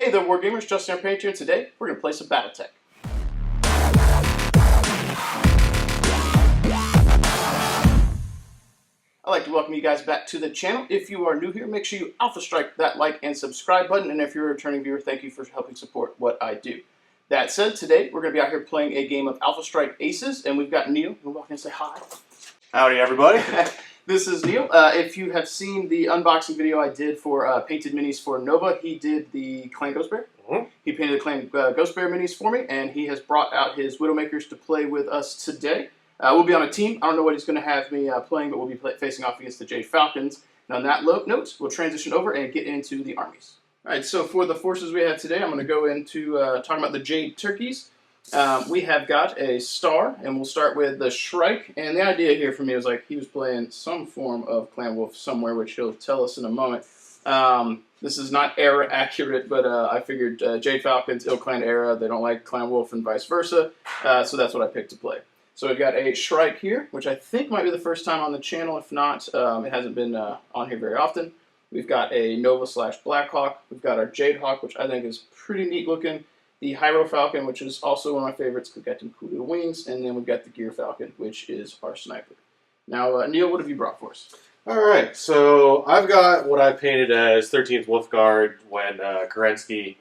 Hey there, Wargamers, Justin our Painter, and today we're going to play some Battletech. I'd like to welcome you guys back to the channel. If you are new here, make sure you alpha strike that like and subscribe button, and if you're a returning viewer, thank you for helping support what I do. That said, today we're going to be out here playing a game of Alpha Strike Aces, and we've got Neil. You'll walk in and say hi. Howdy, everybody. This is Neil. If you have seen the unboxing video I did for painted minis for Nova, he did the Clan Ghost Bear. He painted the Clan Ghost Bear minis for me, and he has brought out his Widowmakers to play with us today. We'll be on a team. I don't know what he's going to have me playing, but we'll be facing off against the Jade Falcons. And on that note, we'll transition over and get into the armies. All right, so for the forces we have today, I'm going to go into talking about the Jade Turkeys. We have got a star, and we'll start with the Shrike. And the idea here for me was like he was playing some form of Clan Wolf somewhere, which he'll tell us in a moment. This is not era accurate, but I figured Jade Falcons, ill Clan era, they don't like Clan Wolf and vice versa. So that's what I picked to play. So we've got a Shrike here, which I think might be the first time on the channel. If not, it hasn't been on here very often. We've got a Nova / Blackhawk. We've got our Jade Hawk, which I think is pretty neat looking. The Hyro Falcon, which is also one of my favorites, because we've got some cool little wings. And then we've got the Gear Falcon, which is our sniper. Now, Neil, what have you brought for us? All right, so I've got what I painted as 13th Wolf Guard when Kerensky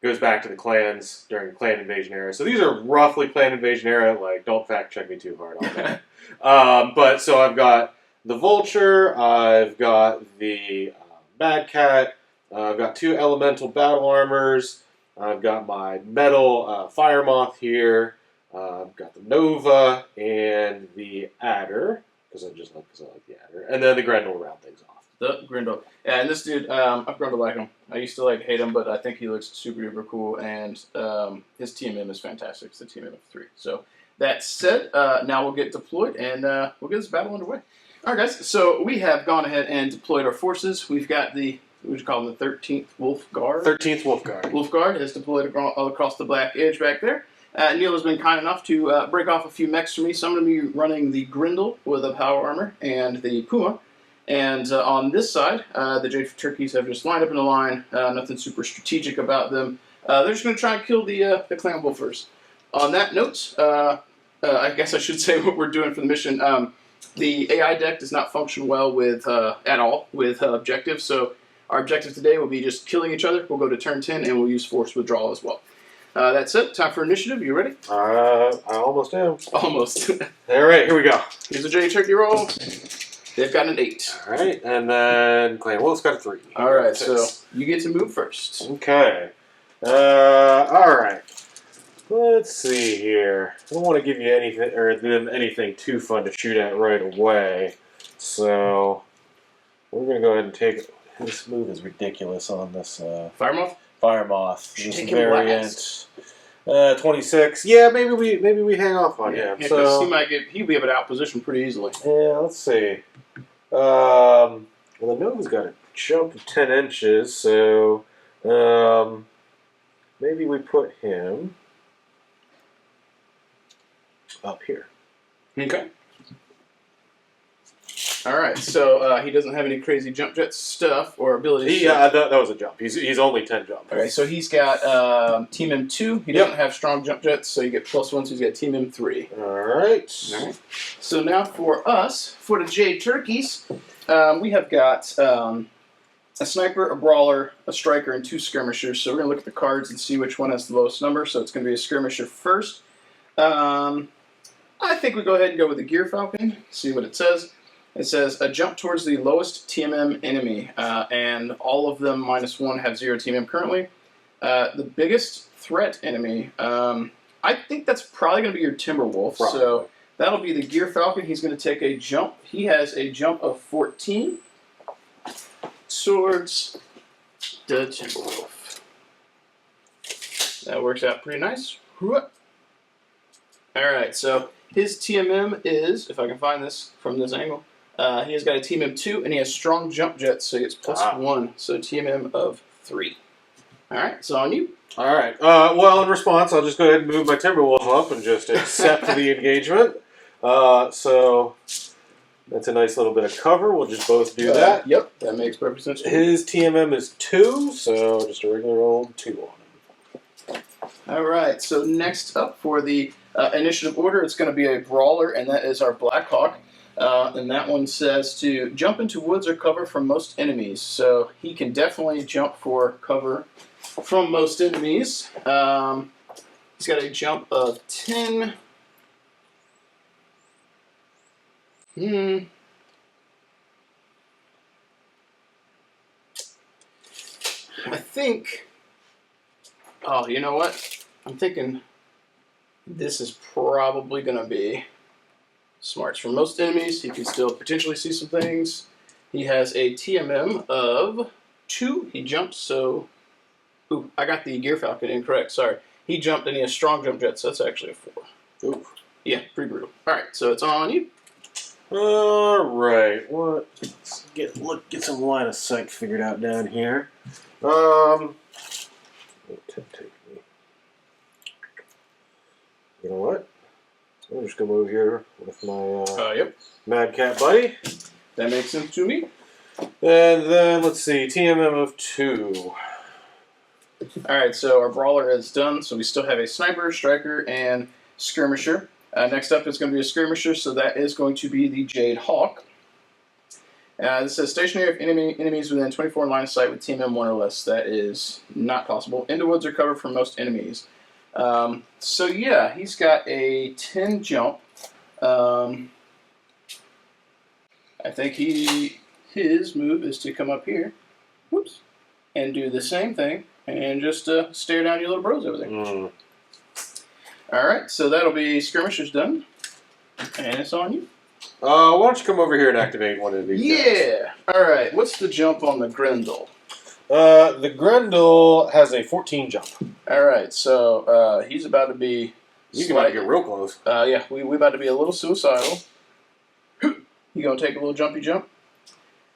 goes back to the clans during the Clan Invasion era. So these are roughly Clan Invasion era. Like, don't fact check me too hard on that. But so I've got the Vulture, I've got the Bad Cat, I've got 2 Elemental Battle Armors, I've got my Metal Fire Moth here, I've got the Nova and the Adder, because I like the Adder, and then the Grendel to round things off. The Grendel. Yeah, and this dude, I've grown to like him. I used to hate him, but I think he looks super duper cool, and his TMM is fantastic. It's the TMM of 3. So that said, now we'll get deployed, and we'll get this battle underway. All right, guys. So we have gone ahead and deployed our forces. We've got the, what would you call them, the 13th Wolf Guard? 13th Wolf Guard. Wolf Guard is deployed all across the black edge back there. Neil has been kind enough to break off a few mechs for me. So I'm going to be running the Grendel with a power armor and the Puma. And on this side, the Jade Turkeys have just lined up in a line. Nothing super strategic about them. They're just going to try and kill the Clan Wolf first. On that note, I guess I should say what we're doing for the mission. The AI deck does not function well with at all with objectives. So our objective today will be just killing each other. We'll go to turn 10, and we'll use force withdrawal as well. That's it. Time for initiative. You ready? I almost am. Almost. All right, here we go. Here's a Jade Turkey roll. They've got an 8. All right, and then Clan Wolf's got a 3. All right, so you get to move first. Okay. All right. Let's see here. I don't want to give you anything or anything too fun to shoot at right away. So we're gonna go ahead and take. This move is ridiculous on this Fire Moth. Fire Moth. Should This take him variant. 26. Yeah, maybe we hang off on him. Yeah, so he'll be able to outposition pretty easily. yeah, let's see. Well, the Nova's got a jump of 10 inches, so maybe we put him up here. Okay. All right, so he doesn't have any crazy jump jet stuff or abilities. Yeah, that was a jump. He's only 10 jump. Okay, so he's got Team M2. He doesn't have strong jump jets, so you get +1, so he's got Team M3. All right. So now for us, for the Jade Turkeys, we have got a sniper, a brawler, a striker, and 2 skirmishers. So we're going to look at the cards and see which one has the lowest number. So it's going to be a skirmisher first. I think we go ahead and go with the Gear Falcon, see what it says. It says, a jump towards the lowest TMM enemy, and all of them -1 have 0 TMM currently. The biggest threat enemy, I think that's probably going to be your Timberwolf, so that'll be the Gear Falcon. He's going to take a jump. He has a jump of 14 towards the Timberwolf. That works out pretty nice. Alright, so his TMM is, if I can find this from this angle, he has got a TMM 2, and he has strong jump jets, so he gets +1, so TMM of 3. Alright, so on you. Alright, well, in response, I'll just go ahead and move my Timberwolf up and just accept the engagement. So That's a nice little bit of cover. We'll just both do that. Yep, that makes perfect sense. His TMM is 2, so just a regular old 2 on him. All right, so next up for the initiative order, it's going to be a brawler, and that is our Black Hawk. And that one says to jump into woods or cover from most enemies. So he can definitely jump for cover from most enemies. He's got a jump of 10. I think. Oh, you know what? I'm thinking this is probably going to be smarts. For most enemies, he can still potentially see some things. He has a TMM of 2. He jumps, so... Ooh, I got the Gear Falcon incorrect, sorry. He jumped and he has strong jump jets, so that's actually a 4. Ooh. Yeah, pretty brutal. Alright, so it's on you. Alright, let's get some line of sight figured out down here. You know what? I'll just come over here with my Mad Cat buddy. That makes sense to me. And then, let's see, TMM of 2. Alright, so our brawler is done, so we still have a sniper, striker, and skirmisher. Next up is going to be a skirmisher, so that is going to be the Jade Hawk. This says stationary if enemies within 24 line of sight with TMM 1 or less. That is not possible. Into woods are covered from most enemies. So yeah, he's got a 10 jump. I think his move is to come up here, whoops, and do the same thing, and just stare down your little bros over there. Alright, so that'll be skirmishers done, and it's on you. Why don't you come over here and activate one of these guys? Alright, what's the jump on the Grendel? The Grendel has a 14 jump. Alright, so he's about to be... He's about to get real close. Yeah, we about to be a little suicidal. He's going to take a little jumpy jump.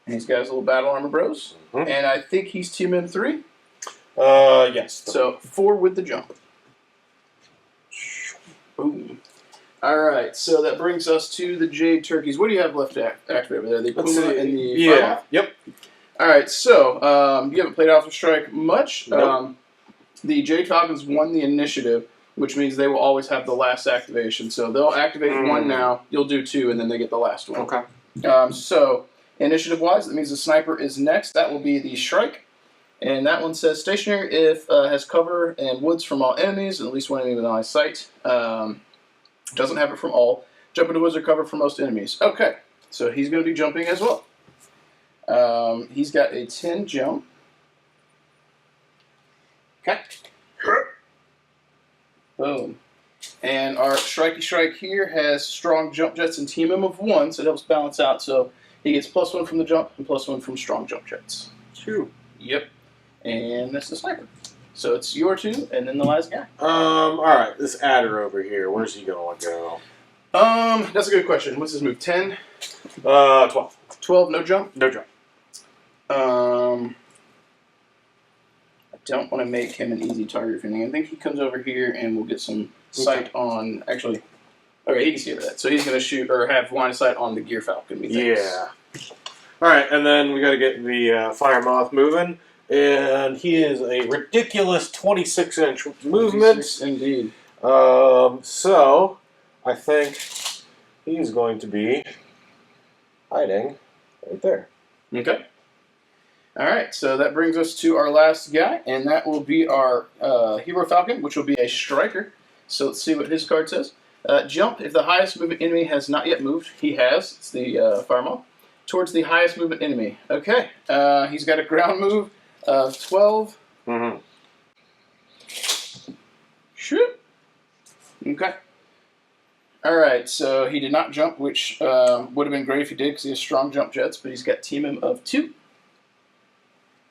And he's got his little battle armor bros. And I think he's TMM 3. Yes. So 4 with the jump. Boom. Alright, so that brings us to the Jade Turkeys. What do you have left to activate over there? The Puma and the Fireball? Yep. Alright, so you haven't played Alpha Strike much. Nope. The Jade Falcons won the initiative, which means they will always have the last activation. So they'll activate 1 now, you'll do 2, and then they get the last one. Okay. So, initiative-wise, that means the sniper is next. That will be the Shrike. And that one says stationary if has cover and woods from all enemies, and at least 1 enemy within line of sight. Doesn't have it from all. Jump into woods or cover from most enemies. Okay, so he's going to be jumping as well. He's got a 10 jump. Okay. Boom. And our Shrikey Shrike here has strong jump jets and TMM of 1, so it helps balance out. So he gets +1 from the jump and +1 from strong jump jets. 2. Yep. And that's the sniper. So it's your 2, and then the last guy. Alright, this adder over here, where's he going to go? That's a good question. What's his move? 10? 12. 12, no jump? No jump. I don't want to make him an easy target for anything. I think he comes over here and we'll get some sight on... Actually, okay, he can see over that. So he's going to shoot, or have line of sight on the Gear Falcon. Yeah. Alright, and then we got to get the Fire Moth moving. And he is a ridiculous 26-inch movement. 26, indeed. So, I think he's going to be hiding right there. Okay. Alright, so that brings us to our last guy, and that will be our Hero Falcon, which will be a striker. So let's see what his card says. Jump if the highest movement enemy has not yet moved. He has. It's the Fire Moth. Towards the highest movement enemy. Okay. He's got a ground move of 12. Shoot. Okay. Alright, so he did not jump, which would have been great if he did, because he has strong jump jets, but he's got TMM of 2.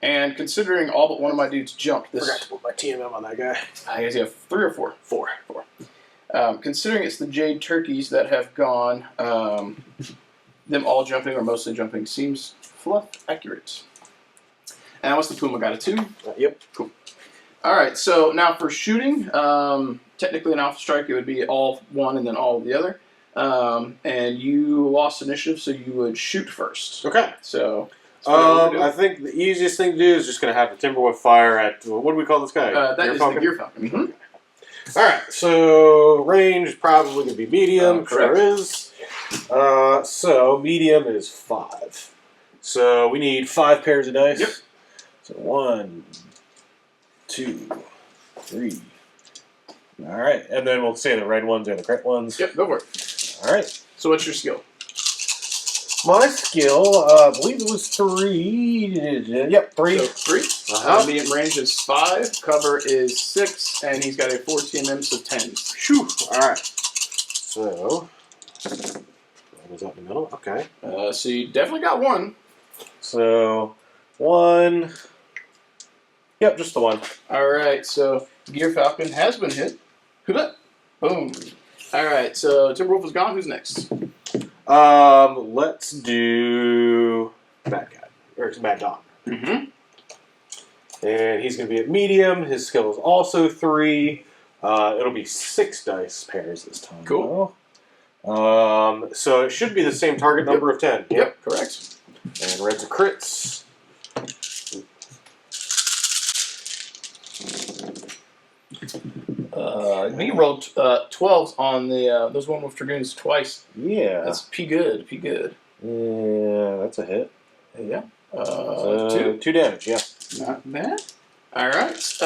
And considering all but one of my dudes jumped this... Forgot to put my TMM on that guy. I guess you have 3 or 4? 4. 4. Considering it's the Jade Turkeys that have gone, them all jumping or mostly jumping seems fluff accurate. And what's the Puma got? A 2? Yep. Cool. Alright, so now for shooting, technically an Alpha Strike, it would be all 1 and then all the other. and you lost initiative, so you would shoot first. Okay. So, I think the easiest thing to do is just going to have the Timberwolf fire at, what do we call this guy? that is the Gear Falcon. Mm-hmm. All right, so range is probably going to be medium. Sure is. So medium is 5. So we need 5 pairs of dice. Yep. So 1, 2, 3. All right, and then we'll say the red ones are the crit ones. Yep, go for it. All right. So what's your skill? My skill, I believe it was 3. Yep, 3. So 3. Medium range is 5. Cover is 6, and he's got a 4 TMM, so 10. Phew. All right. So, was that in the middle? Okay. So you definitely got 1. So, 1. Yep, just the 1. All right. So Gear Falcon has been hit. Boom. All right. So Timberwolf is gone. Who's next? Let's do Mad Cat or Mad Dog. Mm-hmm. And he's going to be at medium. His skill is also 3. It'll be 6 dice pairs this time. Cool. So it should be the same target number of 10. Yep, correct. And red's a crits. We rolled 12s on the those One Wolf Dragoons twice. Yeah. That's good. Yeah, that's a hit. Yeah. 2 damage, yeah. Not bad. All right.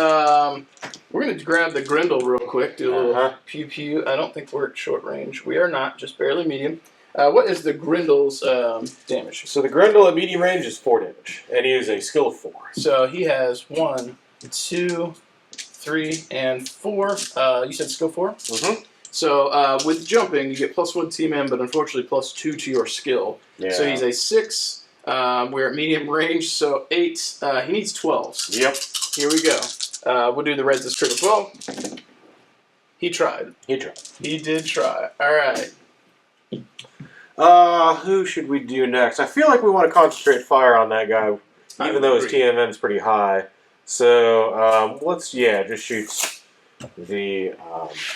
We're going to grab the Grendel real quick, do a little pew-pew. I don't think we're at short range. We are not, just barely medium. What is the Grendel's damage? So the Grendel at medium range is 4 damage, and he is a skill of 4. So he has 1, 2, 3, and 4. You said skill 4? Mm-hmm. So with jumping, you get +1 TMM, but unfortunately +2 to your skill. Yeah. So he's a 6. We're at medium range, so 8. He needs 12s. Yep. Here we go. We'll do the reds as crit as well. He tried. He did try. All right. Who should we do next? I feel like we want to concentrate fire on that guy, even though his TMM is pretty high. So let's just shoot the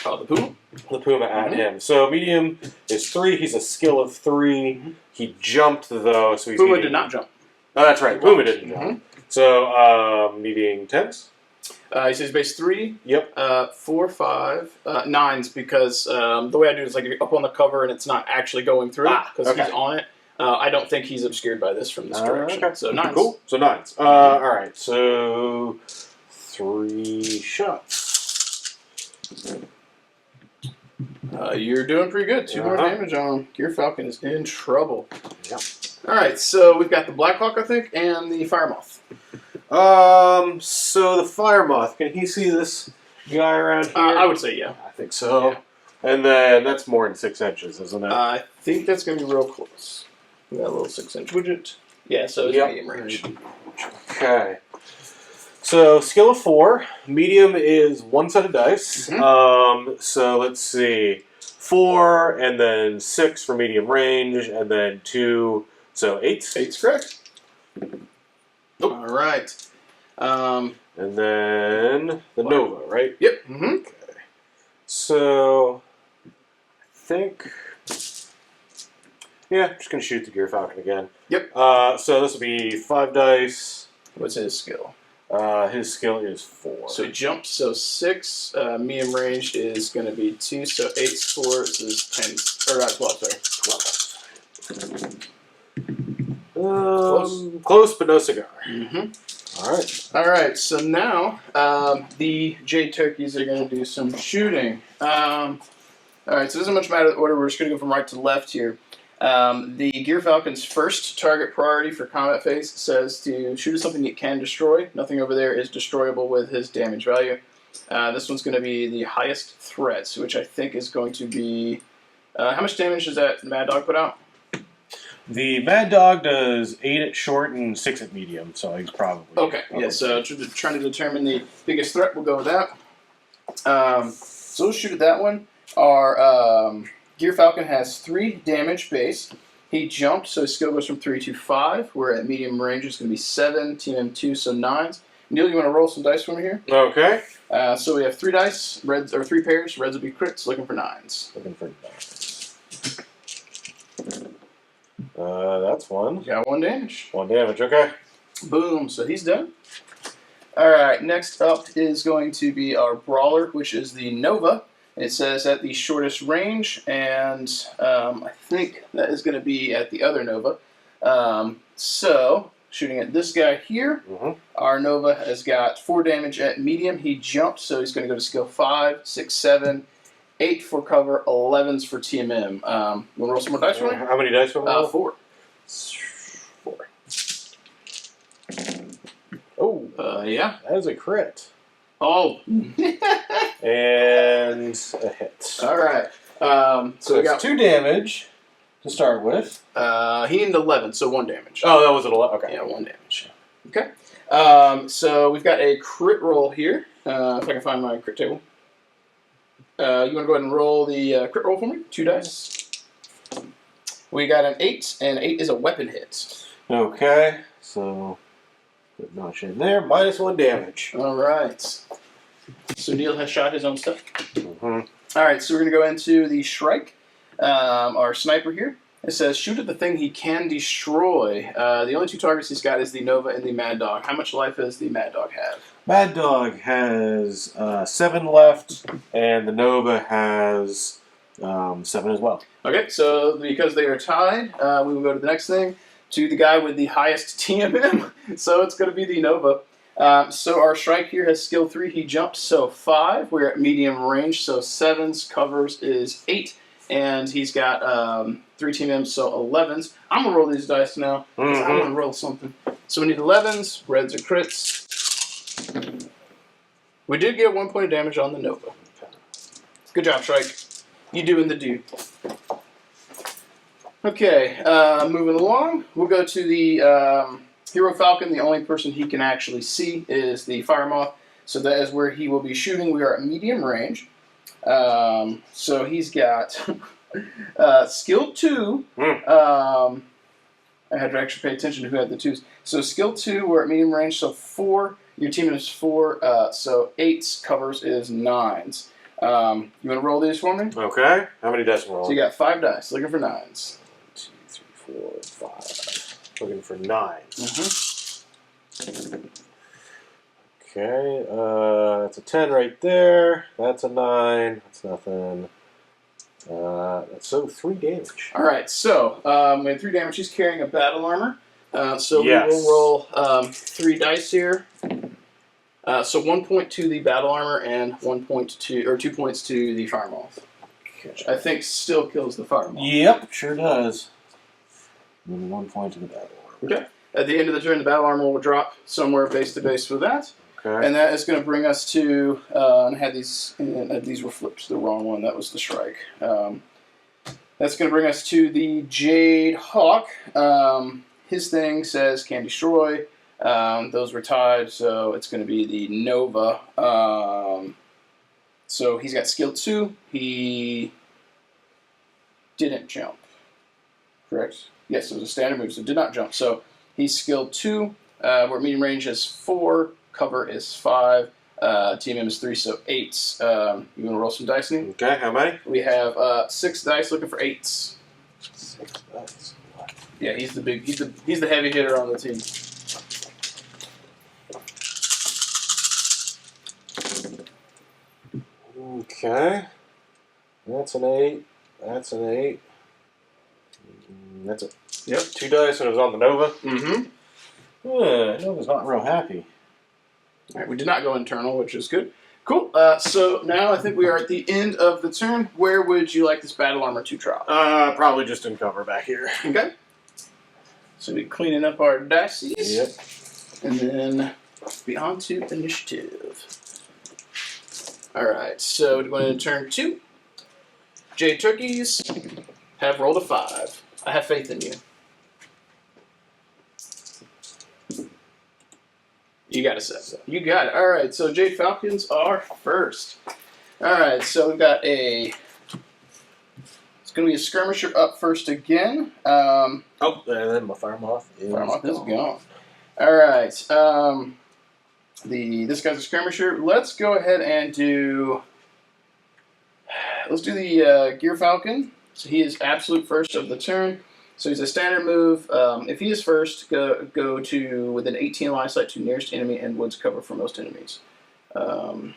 Puma? The Puma at him. So medium is 3. He's a skill of 3. Mm-hmm. He jumped though, so he's Puma did not jump. Oh, that's right. Puma didn't jump. So needing 10s. He says base 3. Yep. 4, 5, 9s because the way I do it is like you're up on the cover and it's not actually going through because he's on it. I don't think he's obscured by this from this direction. Okay. So 9s. Cool. So 9s. All right. So 3 shots. You're doing pretty good. 2 more damage on him. Gear Falcon is in trouble. Yep. All right. So we've got the Black Hawk, I think, and the Fire Moth. So the Fire Moth, can he see this guy around here? I would say yeah. I think so. Yeah. And then that's more than 6 inches, isn't it? I think that's going to be real close. We got a little 6-inch widget. Yeah, so it's medium range. Okay. So skill of 4. Medium is 1 set of dice. Mm-hmm. So let's see. 4 and then 6 for medium range, and then 2. So 8. 8's correct. Nope. All right. And then the Nova, right? Yep. Mm-hmm. Okay. So I think, I'm just gonna shoot the Gear Falcon again. Yep. So this will be 5 dice. What's his skill? His skill is 4. So he jumps. So 6. Medium range is going to be 2. So 8's 4 is 10. Or 12. Sorry. 12. Close, but no cigar. Mm-hmm. All right. All right. So now the Jade Turkeys are going to do some shooting. All right. So it doesn't much matter the order. We're just going to go from right to left here. The Gear Falcon's first target priority for combat phase says to shoot at something it can destroy. Nothing over there is destroyable with his damage value. This one's going to be the highest threat, which I think is going to be... how much damage does that Mad Dog put out? The Mad Dog does 8 at short and 6 at medium, so he's probably... Okay, yeah, so trying to determine the biggest threat, we'll go with that. So we'll shoot at that one. Our Gear Falcon has 3 damage base. He jumped, so his skill goes from 3 to 5. We're at medium range, it's going to be 7, Team M2, so 9s. Neil, you want to roll some dice for me here? Okay. So we have 3 dice, reds or 3 pairs. Reds will be crits, looking for 9s. Looking for 9s. That's one. Got 1 damage. 1 damage, okay. Boom, so he's done. Alright, next up is going to be our Brawler, which is the Nova. It says at the shortest range, and I think that is going to be at the other Nova. So, shooting at this guy here, our Nova has got 4 damage at medium. He jumped, so he's going to go to skill 5, 6, 7, 8 for cover, 11s for TMM. You want to roll some more dice for me? How many dice for me? 4. 4. Oh, yeah. That is a crit. Oh. And a hit. All right. So we got 2 damage to start with. He needed 11, so 1 damage. Oh, that was an 11. Okay. Yeah, 1 damage. Okay. So we've got a crit roll here. If I can find my crit table. You want to go ahead and roll the crit roll for me? 2 dice. We got an 8, and 8 is a weapon hit. Okay. So, put notch in there. -1 damage. All right. So Neil has shot his own stuff. Mm-hmm. All right, so we're going to go into the Shrike, our sniper here. It says, shoot at the thing he can destroy. The only 2 targets he's got is the Nova and the Mad Dog. How much life does the Mad Dog have? Mad Dog has 7 left, and the Nova has 7 as well. Okay, so because they are tied, we will go to the next thing, to the guy with the highest TMM. So it's going to be the Nova. So our Shrike here has skill 3. He jumped, so 5. We're at medium range, so 7s. Covers is 8. And he's got 3 TMMs, so 11s. I'm going to roll these dice now, because I want to roll something. So we need 11s. Reds are crits. We did get 1 point of damage on the Nova. Good job, Shrike. You doing the do. Okay, moving along. We'll go to the Hero Falcon. The only person he can actually see is the Fire Moth. So that is where he will be shooting. We are at medium range. So he's got skill 2. I had to actually pay attention to who had the 2s. So skill 2, we're at medium range, so 4. Your team is 4, so 8s. Covers is 9s. You want to roll these for me? Okay. How many dice roll? So you got 5 dice, looking for 9s. 1, 2, 3, 4, 5. Looking for 9s. Okay. That's a 10 right there. That's a 9. That's nothing. So 3 damage. All right, so we have 3 damage. He's carrying a battle armor. So we will roll 3 dice here. So 1 point to the battle armor and 1 point to, or 2 points to the Fire Moth. Which I think still kills the Fire Moth. Yep, sure does. And 1 point to the battle armor. Okay. At the end of the turn, the battle armor will drop somewhere base to base with that. Okay. And that is going to bring us to, and I had these, and these were flipped to the wrong one. That was the Shrike. That's going to bring us to the Jade Hawk. His thing says can destroy. Those were tied, so it's going to be the Nova. So he's got skill 2. He didn't jump. Correct? Yes, it was a standard move, so did not jump. So he's skill 2. Where medium range is 4. Cover is 5. TMM is 3, so 8s. You want to roll some dice, Nate? Okay, how many? We have 6 dice looking for 8s. 6 dice. Yeah, he's the big, he's the heavy hitter on the team. Okay. That's an 8. That's an 8. That's it. Yep. 2 dice when it was on the Nova. Mm-hmm. Nova's not real happy. All right, we did not go internal, which is good. Cool. So now I think we are at the end of the turn. Where would you like this battle armor to drop? Probably just in cover back here. Okay. So we're cleaning up our dices. Yep. And then be on to initiative. All right, so we're going to turn 2. Jade Turkeys have rolled a 5. I have faith in you. You got a 7. You got it. All right, so Jade Falcons are first. All right, so we've got a... It's going to be a skirmisher up first again. Oh, and then my Fire Moth is gone. All right. This guy's a skirmisher. Let's go ahead and do... Let's do the Gear Falcon. So he is absolute first of the turn. So he's a standard move. If he is first, go to within 18 line of sight to nearest enemy and woods cover for most enemies. Can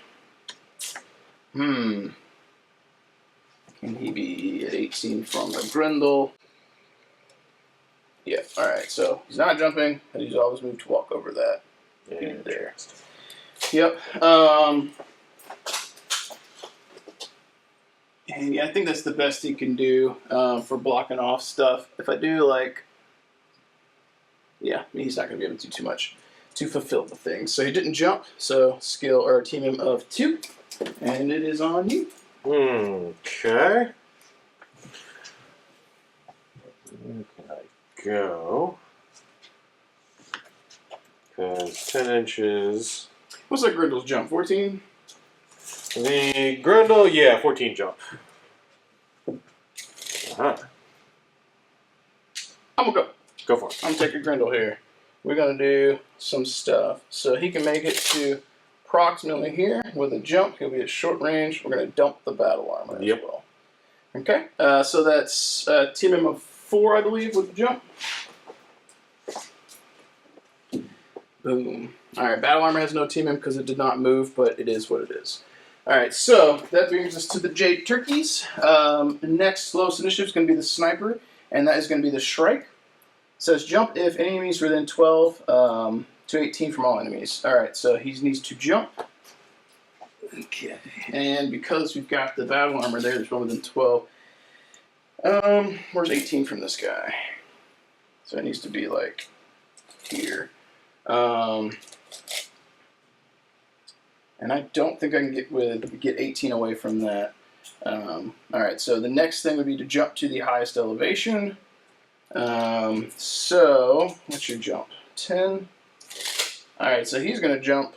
he be at 18 from the Grendel? Yeah, alright, so he's not jumping, and he's always moved to walk over that. Yeah, there. Yep. And yeah, I think that's the best he can do for blocking off stuff. If I do, like, yeah, he's not going to be able to do too much to fulfill the thing. So he didn't jump, so skill or team him of 2, and it is on you. Okay. Where can I go? Because 10 inches. What's that Grindel's jump? 14? The Grendel, yeah, 14 jump. Uh-huh. I'm going to go. Go for it. I'm taking Grendel here. We're going to do some stuff. So he can make it to approximately here with a jump. He'll be at short range. We're going to dump the battle armor as well. Okay, so that's team him of 4, I believe, with the jump. Boom. All right, battle armor has no team him because it did not move, but it is what it is. All right, so that brings us to the Jade Turkeys. Next lowest initiative is going to be the Sniper, and that is going to be the Shrike. It says jump if any enemies are within 12 to 18 from all enemies. All right, so he needs to jump. Okay, and because we've got the battle armor there's one within 12. Where's 18 from this guy? So it needs to be like here. And I don't think I can get 18 away from that. All right, so the next thing would be to jump to the highest elevation. So what's your jump? 10. All right, so he's going to jump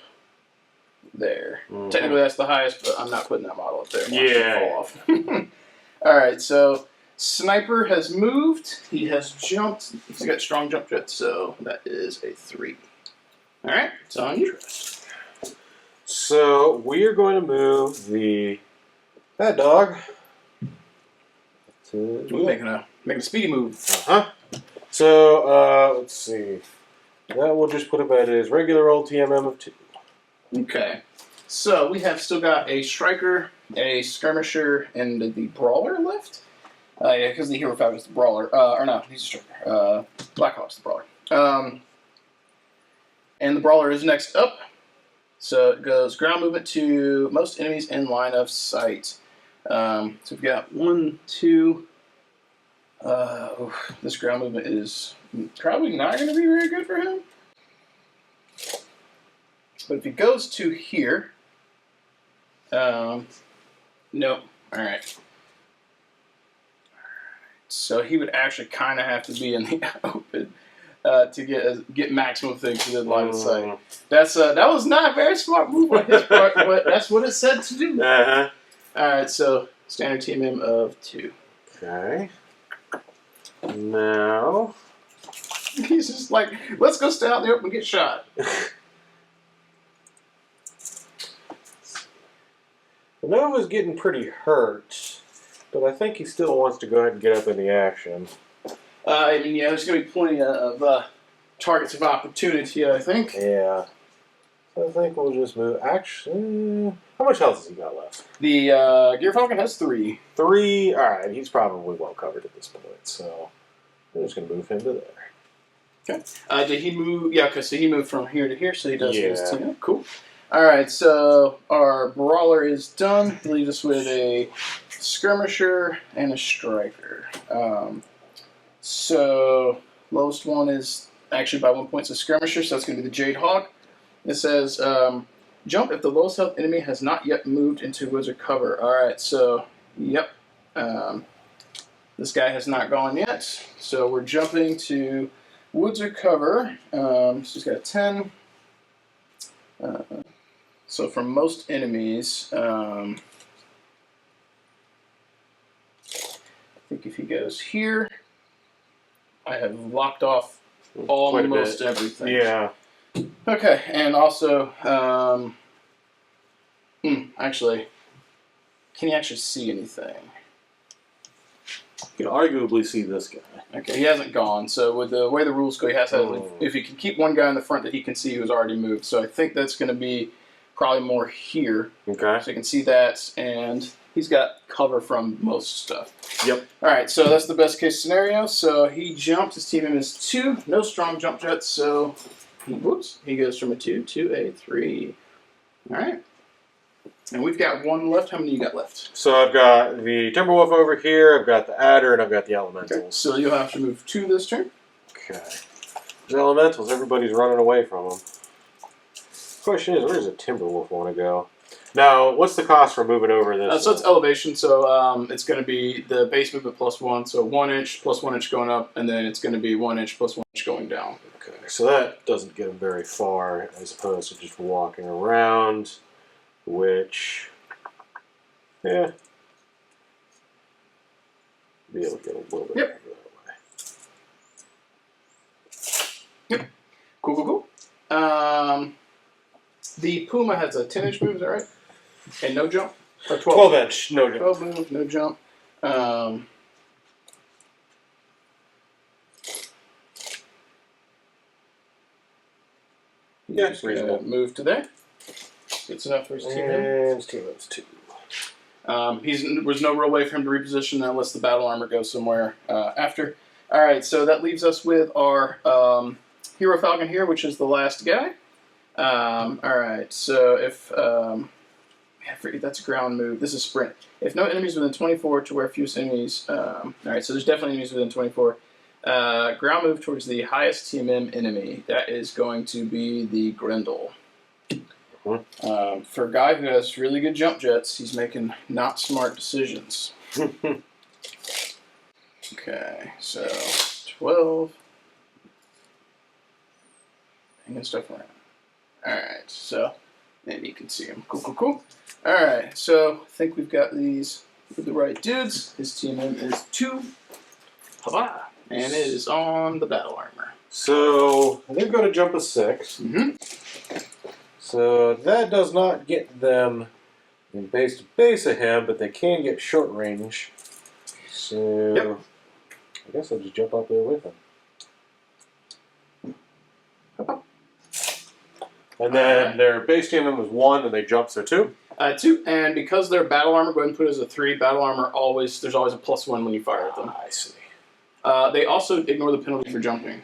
there. Mm-hmm. Technically, that's the highest, but I'm not putting that model up there. Yeah. Fall off. All right, so Sniper has moved. He has jumped. He's got strong jump jet, so that is a 3. All right, it's on you. So we are going to move the bad dog. We're making a speedy move. So let's see. That will just put him at his regular old TMM of 2. Okay. So we have still got a Striker, a Skirmisher, and the Brawler left. Yeah, because the Hero Falcon is the Brawler. Or no, he's a Striker. Blackhawk's the Brawler. And the Brawler is next up. So it goes ground movement to most enemies in line of sight. So we've got 1, 2. This ground movement is probably not going to be very good for him. But if he goes to here, nope. All right. So he would actually kind of have to be in the open to get maximum things within line of sight. That was not a very smart move on his part, but that's what it said to do. All right, so standard team him of 2. Okay. Now he's just like, let's go stand out in the open and get shot. Nova's getting pretty hurt, but I think he still wants to go ahead and get up in the action. I mean, yeah, there's going to be plenty of targets of opportunity, I think. Yeah. So I think we'll just move. Actually, how much health has he got left? The Gear Falcon has 3. 3? Alright, he's probably well covered at this point, so we're just going to move him to there. Okay. Did he move? Yeah, okay, so he moved from here to here, so he does his team. Cool. Alright, so our Brawler is done. He leaves us with a Skirmisher and a Striker. So lowest one is actually by 1 point, it's a Skirmisher, so that's going to be the Jade Hawk. It says, jump if the lowest health enemy has not yet moved into wizard cover. Alright, so, yep. This guy has not gone yet. So we're jumping to wizard cover. So he's got a 10. So for most enemies, I think if he goes here, I have locked off almost everything. Yeah. Okay, and also, actually, can you actually see anything? You can arguably see this guy. Okay, he hasn't gone. So with the way the rules go, he has to if he can keep one guy in the front that he can see who's already moved. So I think that's going to be probably more here. Okay. So you can see that, and he's got cover from most stuff. Yep. All right, so that's the best case scenario. So he jumped. His team is 2. No strong jump jets. So he goes from a 2 to a 3. All right. And we've got 1 left. How many you got left? So I've got the Timberwolf over here, I've got the Adder, and I've got the Elementals. Okay. So you'll have to move 2 this turn. Okay. The Elementals, everybody's running away from them. Question is, where does a Timberwolf want to go? Now, what's the cost for moving over this? So it's elevation. So it's going to be the base movement +1. So 1 inch plus 1 inch going up, and then it's going to be 1 inch plus 1 inch going down. Okay. So that doesn't get them very far, as opposed to just walking around, which... Yeah. Be able to get a little bit over that way. Yep. Cool. The Puma has a 10-inch move, is that right? And no jump? Or 12? 12-inch, no jump. 12 move, no jump. Yeah, it's reasonable. Move to there. It's enough for his team. And his team moves 2. There's no real way for him to reposition unless the battle armor goes somewhere after. All right, so that leaves us with our Hero Falcon here, which is the last guy. All right, so if that's a ground move. This is sprint. If no enemies within 24 to where fewest enemies. All right, so there's definitely enemies within 24. Ground move towards the highest TMM enemy. That is going to be the Grendel. For a guy who has really good jump jets, he's making not smart decisions. Okay, so 12. Hanging stuff around. Alright, so maybe you can see him. Cool. Alright, so I think we've got these with the right dudes. His TMM is 2. Hava! And it is on the battle armor. So they've got to jump a 6. So that does not get them in base to base of him, but they can get short range. So I guess I'll just jump up there with him. And then their base TMM was 1, and they jump, so 2. 2, and because their battle armor, go ahead and put it as a 3. Battle armor there's always a +1 when you fire at them. I see. They also ignore the penalty for jumping.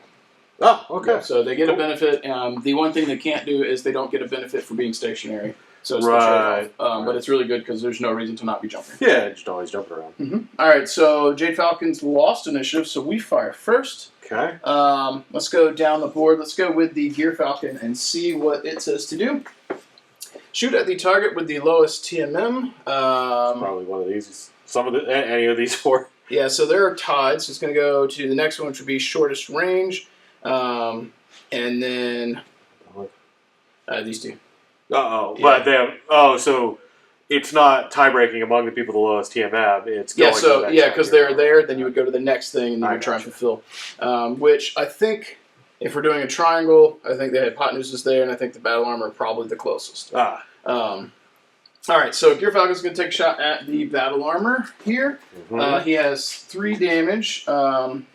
Oh, okay. Yeah, so they get a benefit. The one thing they can't do is they don't get a benefit for being stationary. So it's the trade-off. But it's really good because there's no reason to not be jumping. Yeah, just always jumping around. All right, so Jade Falcons lost initiative, so we fire first. Okay. Let's go down the board. Let's go with the Gear Falcon and see what it says to do. Shoot at the target with the lowest TMM. Probably one of these. Any of these 4. Yeah, so they're tied. So it's going to go to the next one, which would be shortest range. And then these 2. Uh-oh. Yeah. But they so it's not tie-breaking among the people with the lowest TMM. It's going to the next because they're there, then you would go to the next thing and you would try and fulfill. Which I think, if we're doing a triangle, I think the hypotenuse is there, and I think the battle armor are probably the closest. All right, so Gear Falcon's going to take a shot at the battle armor here. He has 3 damage.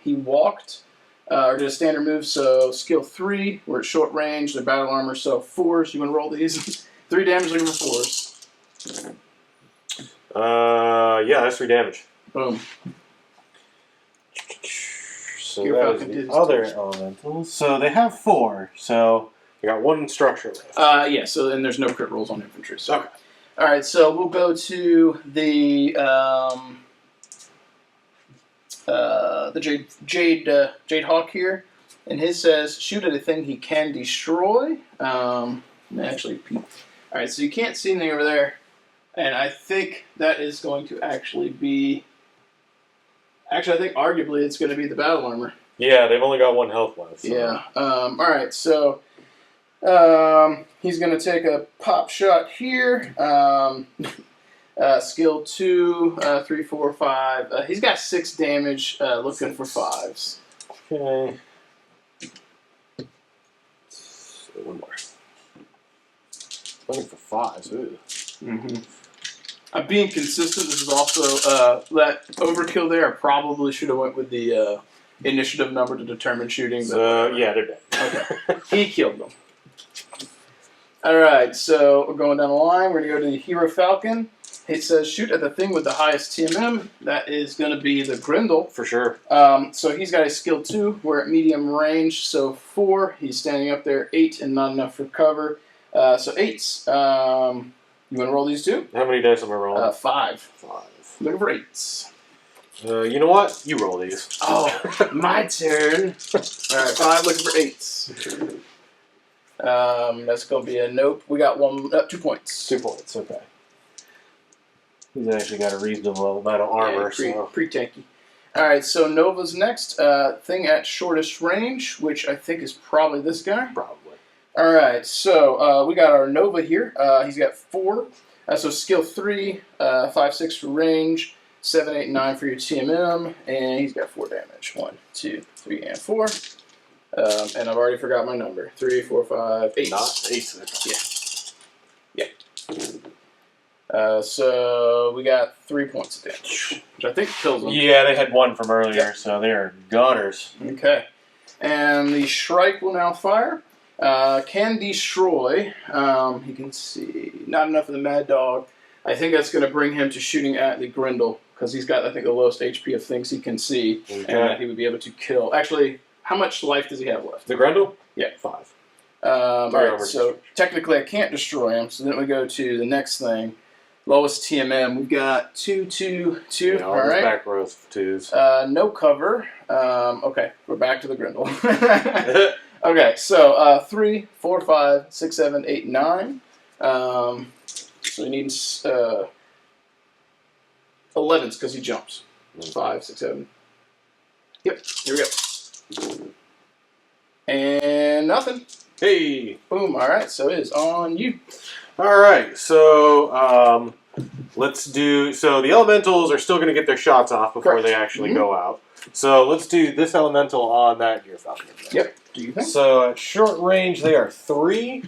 He walked, or did a standard move, so skill 3. We're at short range. The battle armor, so 4s. You want to roll these? 3 damage, looking for 4s. Yeah, that's 3 damage. Boom. So that is the other elementals. So they have 4. So they got 1 structure left. Yeah. So then there's no crit rolls on infantry. So. Okay. All right. So we'll go to the Jade Hawk here, and his says shoot at a thing he can destroy. Actually, all right. So you can't see anything over there, and I think that is going to actually be. Actually, I think arguably it's going to be the battle armor. Yeah, they've only got 1 health left. So. Yeah. All right. So he's going to take a pop shot here. Skill 2, 3, 4, 5. He's got 6 damage. Looking for 5s. Okay. So 1 more. Looking for 5s. Ooh. I'm being consistent. This is also that overkill there. I probably should have went with the initiative number to determine shooting. So yeah, they're dead. Okay, he killed them. All right, so we're going down the line. We're gonna go to the Hero Falcon. It says shoot at the thing with the highest TMM. That is gonna be the Grendel. For sure. So he's got a skill 2. We're at medium range, so 4. He's standing up there. 8 and not enough for cover. So 8s. You want to roll these 2? How many dice am I rolling? 5. 5. Looking for 8s. You know what? You roll these. Oh, my turn. All right, 5 looking for 8s. That's going to be a nope. We got 2 points. 2 points, okay. He's actually got a reasonable amount of armor, so... Pretty tanky. All right, so Nova's next. Thing at shortest range, which I think is probably this guy. Probably. All right, so we got our Nova here. He's got 4. So skill 3, 5, 6 for range, 7, 8, 9 for your TMM, and he's got 4 damage. 1, 2, 3, and 4. And I've already forgot my number. 3, 4, 5, 8. Not 8. Yeah. So we got 3 points of damage, which I think kills them. Yeah, they had 1 from earlier, so they are gunners. Okay. And the Shrike will now fire. Can destroy. You can see not enough of the Mad Dog. I think that's going to bring him to shooting at the Grendel because he's got, I think, the lowest HP of things he can see, and he would be able to kill. Actually, how much life does he have left? The Grendel? Yeah, 5. All right, so technically I can't destroy him. So then we go to the next thing. Lowest TMM. We've got 2, 2, 2. Yeah, all right. Back rows of 2s. No cover. Okay, we're back to the Grendel. Okay, so 3, 4, 5, 6, 7, 8, 9. So he needs 11s because he jumps. 5, 6, 7. Yep, here we go. And nothing. Hey! Boom, alright, so it is on you. Alright, so let's do... So the elementals are still going to get their shots off before they actually go out. So let's do this elemental on that Gear Falcon. Yep. Do you think? So at short range, they are 3.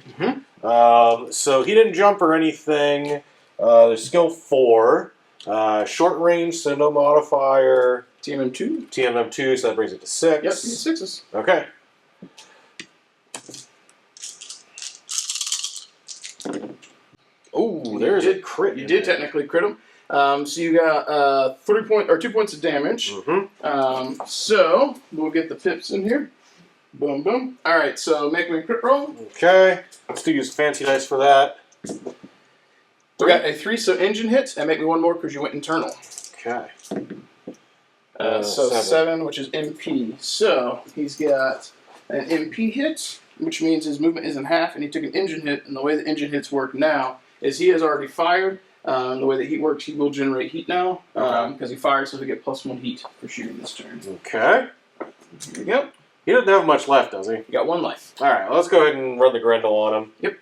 So he didn't jump or anything. There's skill 4. Short range, so no modifier. TMM 2. TMM 2, so that brings it to 6. Yep, you need 6s. Okay. Oh, there's a crit. You did technically crit him. So you got 2 points of damage. So we'll get the pips in here. Boom, boom. All right, so make me a crit roll. Okay, let's do use fancy dice for that. We got a 3, so engine hit, and make me 1 more because you went internal. Okay. So 7, which is MP. So he's got an MP hit, which means his movement isn't half, and he took an engine hit. And the way the engine hits work now is he has already fired. The way that heat works, he will generate heat now because he fired, so he'll get +1 heat for shooting this turn. Okay. Here we go. He doesn't have much left, does he? You got 1 life. All right, let's go ahead and run the Grendel on him. Yep.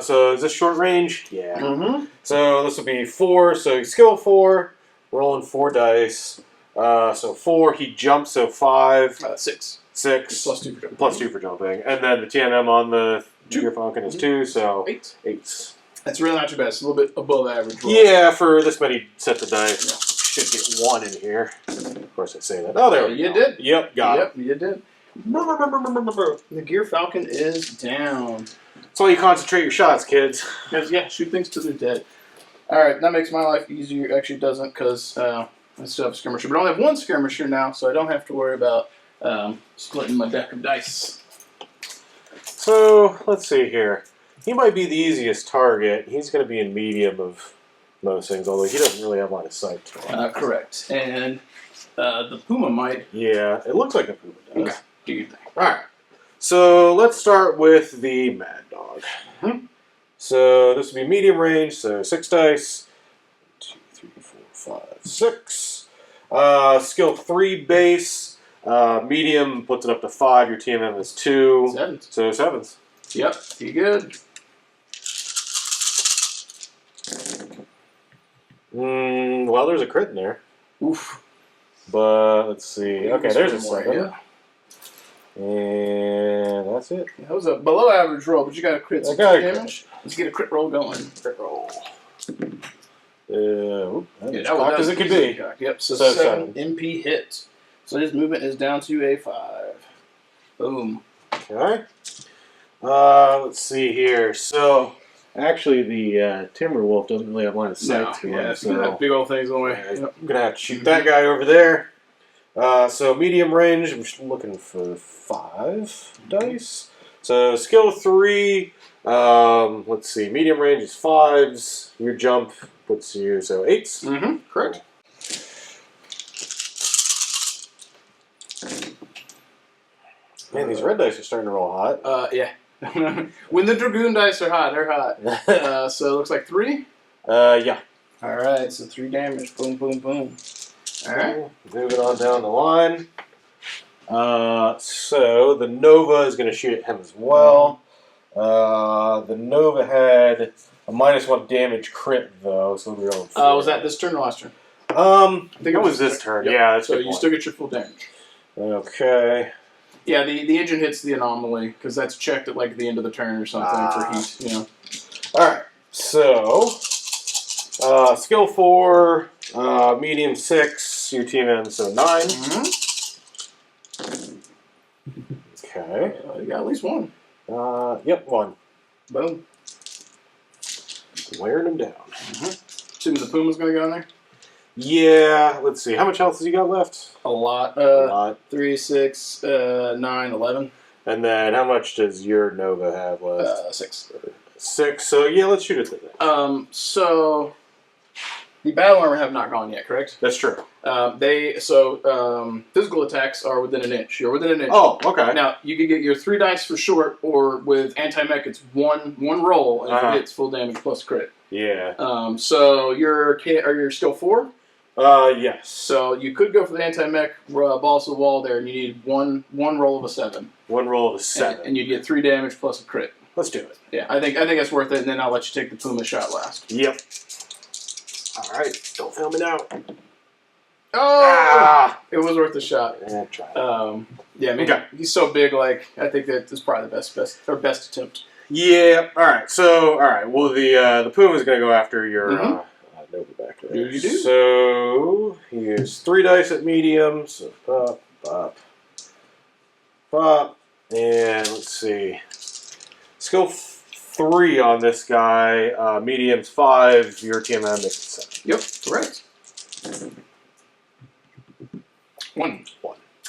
So is this short range? Yeah. So this will be 4. So skill 4, rolling 4 dice. So 4, he jumps. So 5. 6. 6. +2 for jumping. +2 for jumping, and then the TMM on the Gear Falcon is 2. So 8. 8s. That's really not too bad. It's a little bit above average roll. Yeah, for this many sets of dice, should get 1 in here. Of course, I say that. Oh, there we go. You did. Yep, got it. Yep, you did. The Gear Falcon is down. That's why you concentrate your shots, kids. Yeah, shoot things till they're dead. Alright, that makes my life easier. Actually, it doesn't because I still have a skirmisher. But I only have 1 skirmisher now, so I don't have to worry about splitting my deck of dice. So, let's see here. He might be the easiest target. He's going to be in medium of most things, although he doesn't really have line of sight. Correct. And the Puma might. Yeah, it looks like a Puma does. Okay, do your thing. Alright. So, let's start with the Mad Dog. So, this will be medium range, so 6 dice. 2, 3, 4, 5, 6. Skill 3 base. Medium puts it up to 5. Your TMM is 2. 7s. So 7s. Yep, you good. Well, there's a crit in there. Oof. But let's see. Okay, there's a 7. Yeah. And that's it. That was a below average roll, but you got a crit. I got a damage. Let's get a crit roll going. Crit roll. As cocked as it could be. Yep, so 7 MP hit. So his movement is down to a 5. Boom. Okay. Let's see here. So, actually, the Timberwolf doesn't really have line of sight to him. So big old things in the way. I'm going to have to shoot that guy over there. So, medium range, I'm just looking for 5 dice. So, skill 3, let's see, medium range is 5s. Your jump puts you, so 8s. Mm-hmm, correct. Man, these red dice are starting to roll hot. Yeah. When the Dragoon dice are hot, they're hot. So it looks like 3? Yeah. Alright, so 3 damage. Boom, boom, boom. Alright. Moving on down the line. So the Nova is going to shoot at him as well. The Nova had a -1 damage crit, though, so we're on 4. Was that this turn or last turn? I think it was this turn. Yep. Yeah, that's so you still get your full damage. Okay. Yeah, the engine hits the anomaly because that's checked at like the end of the turn or something for heat. You know. All right. So skill 4, medium 6. Your team ends so 9. Mm-hmm. Okay. You got at least 1. Yep, 1. Boom. Wearing him down. Assuming the Puma's going to go in there? Yeah, let's see. How much health has he got left? A lot. A lot. 3, 6, 9, 11. And then how much does your Nova have left? 6. 6. So yeah, let's shoot it then. So the battle armor have not gone yet, correct? That's true. Physical attacks are within an inch. You're within an inch. Oh, okay. Now you can get your 3 dice for short, or with anti-mech, it's one roll, and if it hits full damage plus crit. Yeah. So your skill 4. Yes. So you could go for the anti-mech balls to the wall there, and you need one roll of a 7. 1 roll of a 7. And you'd get 3 damage plus a crit. Let's do it. Yeah, I think that's worth it, and then I'll let you take the Puma shot last. Yep. All right. Don't fail me now. Oh! It was worth a shot. Yeah, try it. Yeah, I mean, he's so big. Like, I think that is probably the best attempt. Yeah. All right. So, well, the Puma is going to go after your Nova back there. You do. So he has 3 dice at medium. So pop, pop, pop, and let's see. Skill 3 on this guy. Medium's 5. Your TMM makes it 7. Yep. Correct. 1.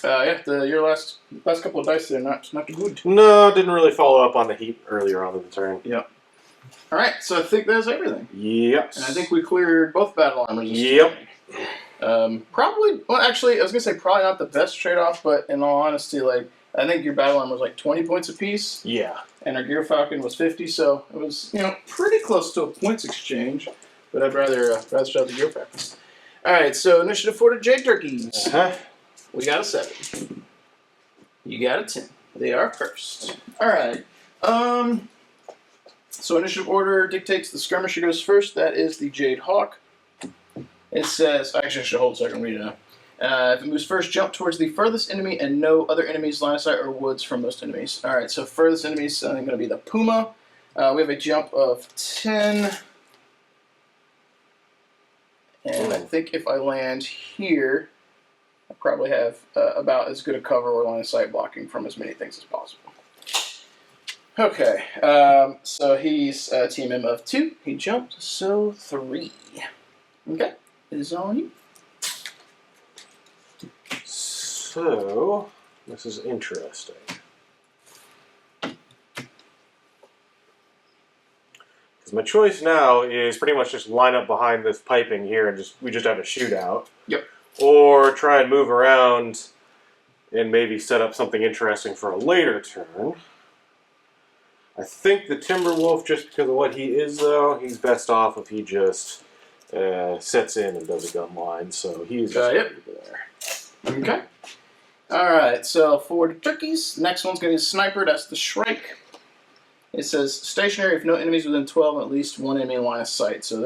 Your last couple of dice there, not too good. No, didn't really follow up on the heat earlier on in the turn. Yep. All right, so I think that's everything. Yep. And I think we cleared both battle armors. Yep. Probably. Well, actually, I was gonna say probably not the best trade-off, but in all honesty, like I think your battle armor was like 20 points apiece. Yeah. And our Gear Falcon was 50, so it was pretty close to a points exchange. But I'd rather shout the Gear Falcon. All right, so initiative 4 to Jade Turkeys. We got a 7. You got a 10. They are first. All right. So initiative order dictates the skirmisher goes first. That is the Jade Hawk. It says, actually I should hold so I can read it now. If it moves first, jump towards the furthest enemy and no other enemies, line of sight, or woods from most enemies. All right, so furthest enemies, I think going to be the Puma. We have a jump of 10. And I think if I land here, I probably have about as good a cover or line of sight blocking from as many things as possible. Okay, so he's team M of 2. He jumped, so 3. Okay, it is on you. So, this is interesting. Because my choice now is pretty much just line up behind this piping here and we just have a shootout. Yep. Or try and move around and maybe set up something interesting for a later turn. I think the Timberwolf, just because of what he is, though, he's best off if he just sets in and does a gun line. So he's just there. Okay. All right, so for the turkeys, next one's going to be a sniper. That's the Shrike. It says stationary if no enemies within 12 and at least one enemy in line of sight. So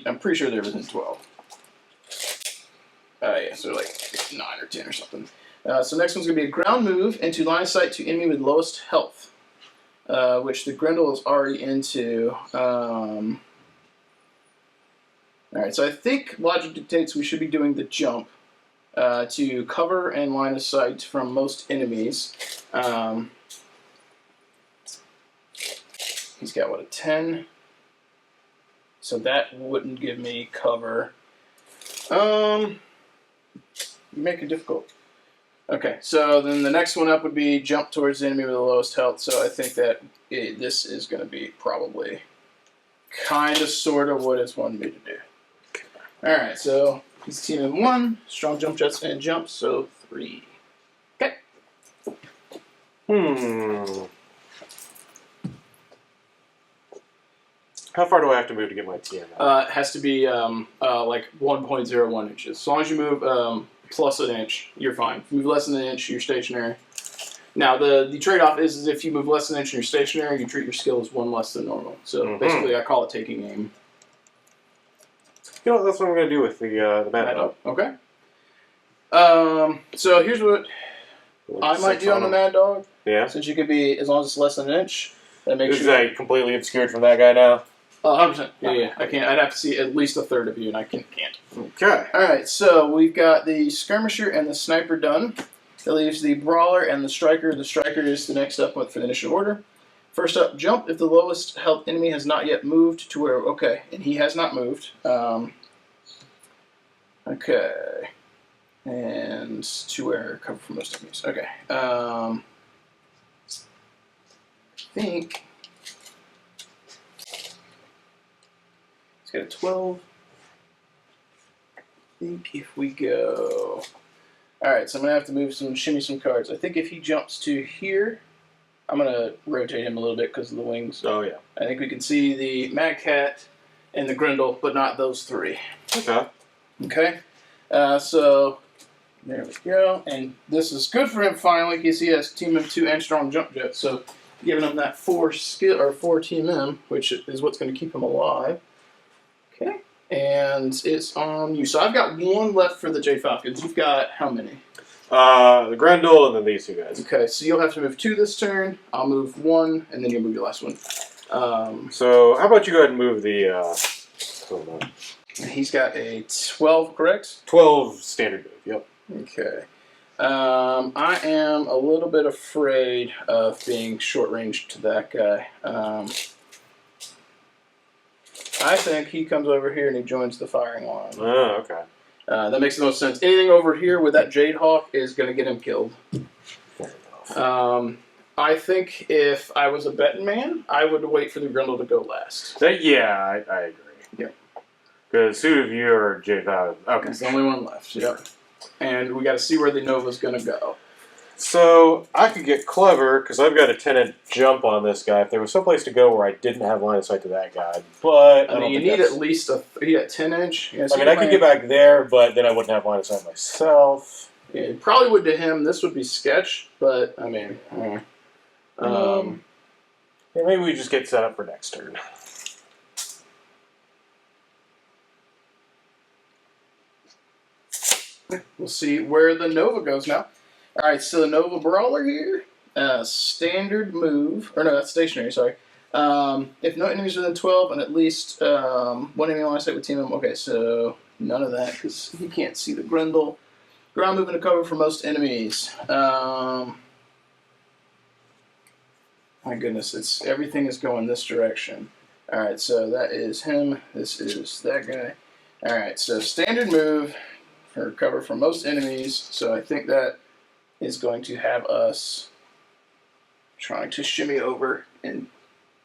I'm pretty sure they're within 12. Yeah, so like 9 or 10 or something. So next one's going to be a ground move into line of sight to enemy with lowest health, which the Grendel is already into. All right, so I think logic dictates we should be doing the jump to cover and line of sight from most enemies. He's got, what, a 10? So that wouldn't give me cover. You make it difficult. Okay, so then the next one up would be jump towards the enemy with the lowest health. So I think that this is going to be probably kind of sort of what it's wanted me to do. Alright, so he's teaming 1, strong jump jets and jumps, so 3. Okay. How far do I have to move to get my TM It has to be like 1.01 inches. As long as you move plus an inch, you're fine. If you move less than an inch, you're stationary. Now, the trade-off is if you move less than an inch and you're stationary, you treat your skill as 1 less than normal. So basically, I call it taking aim. You know what, that's what I'm going to do with the Mad Dog. Okay. So here's what I might do on the Mad Dog. Yeah. Since you could be, as long as it's less than an inch, that makes Is that completely obscured from that guy now? 100%. Yeah. I can't. I'd have to see at least a third of you, and I can't. Okay. All right. So we've got the skirmisher and the sniper done. That leaves the brawler and the striker. The striker is the next up for the initiative order. First up, jump if the lowest health enemy has not yet moved to where. Okay, and he has not moved. Okay, and to where cover for most enemies. Okay. I think. He's got a 12. I think if we go... Alright, so I'm going to have to shimmy some cards. I think if he jumps to here, I'm going to rotate him a little bit because of the wings. Oh, yeah. I think we can see the Mad Cat and the Grendel, but not those 3. Okay. Okay. So, there we go. And this is good for him finally because he has Team M2 and Strong Jump Jet. So, giving him that 4 skill or 4 Team M, which is what's going to keep him alive. Okay, and it's on you. So I've got 1 left for the Jade Falcons. You've got how many? The Grendel and then these 2 guys. Okay, so you'll have to move 2 this turn. I'll move 1, and then you'll move your last one. So how about you go ahead and move the... hold on. He's got a 12, correct? 12 standard move, yep. Okay. I am a little bit afraid of being short-ranged to that guy. I think he comes over here and he joins the firing line. Oh, okay. That makes the most sense. Anything over here with that Jade Hawk is going to get him killed. Fair enough. I think if I was a betting man, I would wait for the Grendel to go last. Yeah, I agree. Yep. Because suit of you or Jade Falcon. Okay. He's the only one left. Yep. And we got to see where the Nova's going to go. So I could get clever because I've got a 10-inch jump on this guy. If there was someplace to go where I didn't have line of sight to that guy, but I mean, you need at least a 10-inch. I mean, I could get back there, but then I wouldn't have line of sight myself. Yeah, it probably would to him. This would be sketch, but I mean, yeah, maybe we just get set up for next turn. We'll see where the Nova goes now. All right, so the Nova Brawler here, standard move, or no, that's stationary, sorry. If no enemies within 12 and at least 1 enemy line of sight with team M. Okay, so none of that because he can't see the Grendel. Ground movement to cover for most enemies. My goodness, everything is going this direction. All right, so that is him. This is that guy. All right, so standard move for cover for most enemies. So I think that is going to have us trying to shimmy over and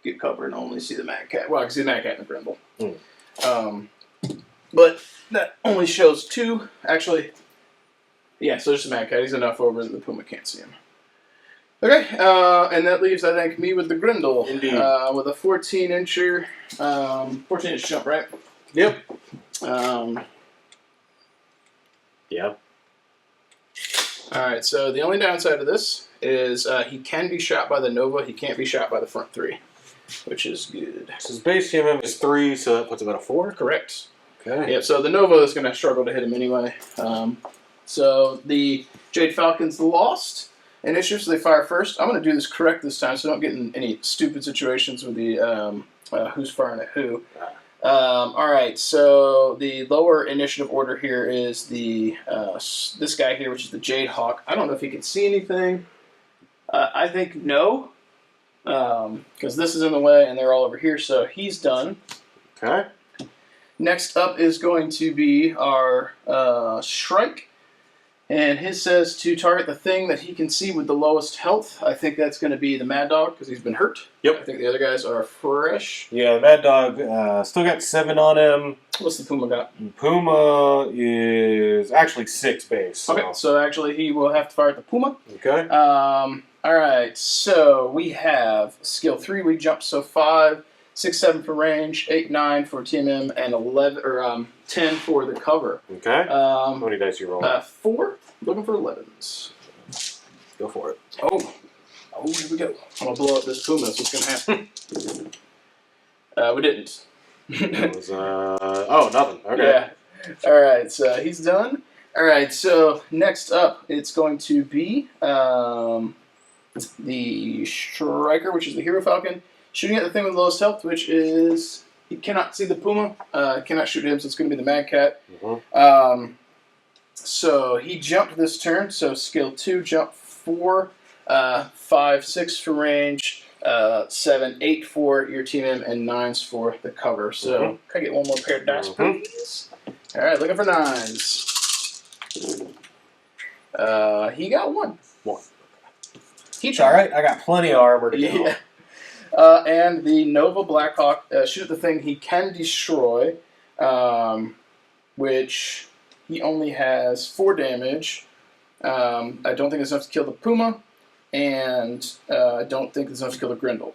get cover and only see the Mad Cat. Well, I can see the Mad Cat and the Grendel. But that only shows 2. Actually, yeah, so just the Mad Cat. He's enough over that the Puma can't see him. Okay, and that leaves, I think, me with the Grendel. Indeed. With a 14-incher, 14-inch jump, right? Yep. Yep. Alright, so the only downside of this is he can be shot by the Nova. He can't be shot by the front 3, which is good. So his base TMM is 3, so that puts him at a 4? Correct. Okay. Yep, so the Nova is going to struggle to hit him anyway. So the Jade Falcons lost initiative, so they fire first. I'm going to do this correct this time, so don't get in any stupid situations with the who's firing at who. All right, so the lower initiative order here is the this guy here, which is the Jade Hawk. I don't know if he can see anything. I think no, because this is in the way and they're all over here, so he's done. Okay. Next up is going to be our Shrike, and his says to target the thing that he can see with the lowest health. I think that's going to be the Mad Dog because he's been hurt. Yep. I think the other guys are fresh. Yeah, the Mad Dog still got 7 on him. What's the Puma got? Puma is actually 6 base. So. Okay, so actually he will have to fire at the Puma. Okay. All right, so we have skill 3, we jump, so 5, 6, 7 for range, 8, 9 for TMM, and 11 or 10 for the cover. Okay. How many dice you roll? 4. Looking for 11s. Go for it. Oh, here we go. I'm gonna blow up this Puma. That's what's gonna happen. We didn't. That was nothing. Okay. Yeah. All right, so he's done. All right, so next up, it's going to be the Striker, which is the Hero Falcon, shooting at the thing with the lowest health, which is he cannot see the Puma, cannot shoot him, so it's going to be the Mad Cat. Mm-hmm. So he jumped this turn, so skill 2, jump 4, 5, 6 for range, 7, 8 for your team M, and 9s for the cover. So can I get one more pair of dice, please? All right, looking for 9s. He got 1. It's all right. I got plenty of armor to go. Yeah. And the Nova Blackhawk shoot at the thing he can destroy, which he only has 4 damage. I don't think it's enough to kill the Puma, and I don't think it's enough to kill the Grendel.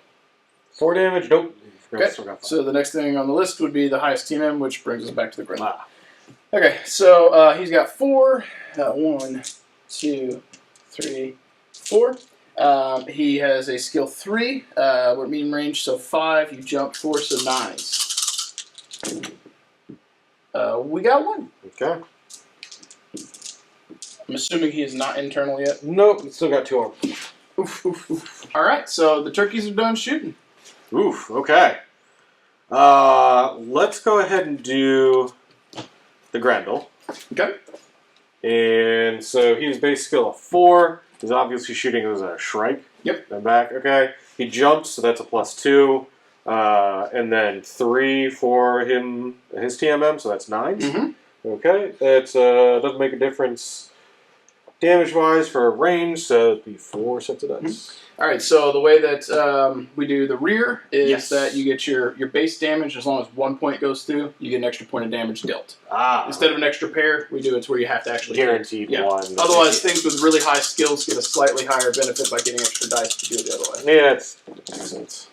4 damage? Nope. Okay. So the next thing on the list would be the highest team M, which brings us back to the Grendel. Okay, so he's got 4. 1, 2, 3, 4. He has a skill 3. We're at medium range, so 5. You jump 4, so 9s. We got 1. Okay. I'm assuming he is not internal yet. Nope, it's still got 2 armor. Oof, oof, oof. All right, so the turkeys are done shooting. Oof, okay. Let's go ahead and do the Grendel. Okay. And so he was base skill of 4. He's obviously shooting as a Shrike. Yep. And back, okay. He jumps, so that's a +2. And then 3 for him, his TMM, so that's 9s. Mm-hmm. Okay, that doesn't make a difference damage-wise for range, so it'd be 4 sets of dice. All right, so the way that we do the rear is Yes. that you get your base damage. As long as 1 point goes through, you get an extra point of damage dealt. Instead of an extra pair, we do it to where you have to actually guaranteed hit. 1. Otherwise, things with really high skills get a slightly higher benefit by getting extra dice to do it the other way. Yeah, it makes sense.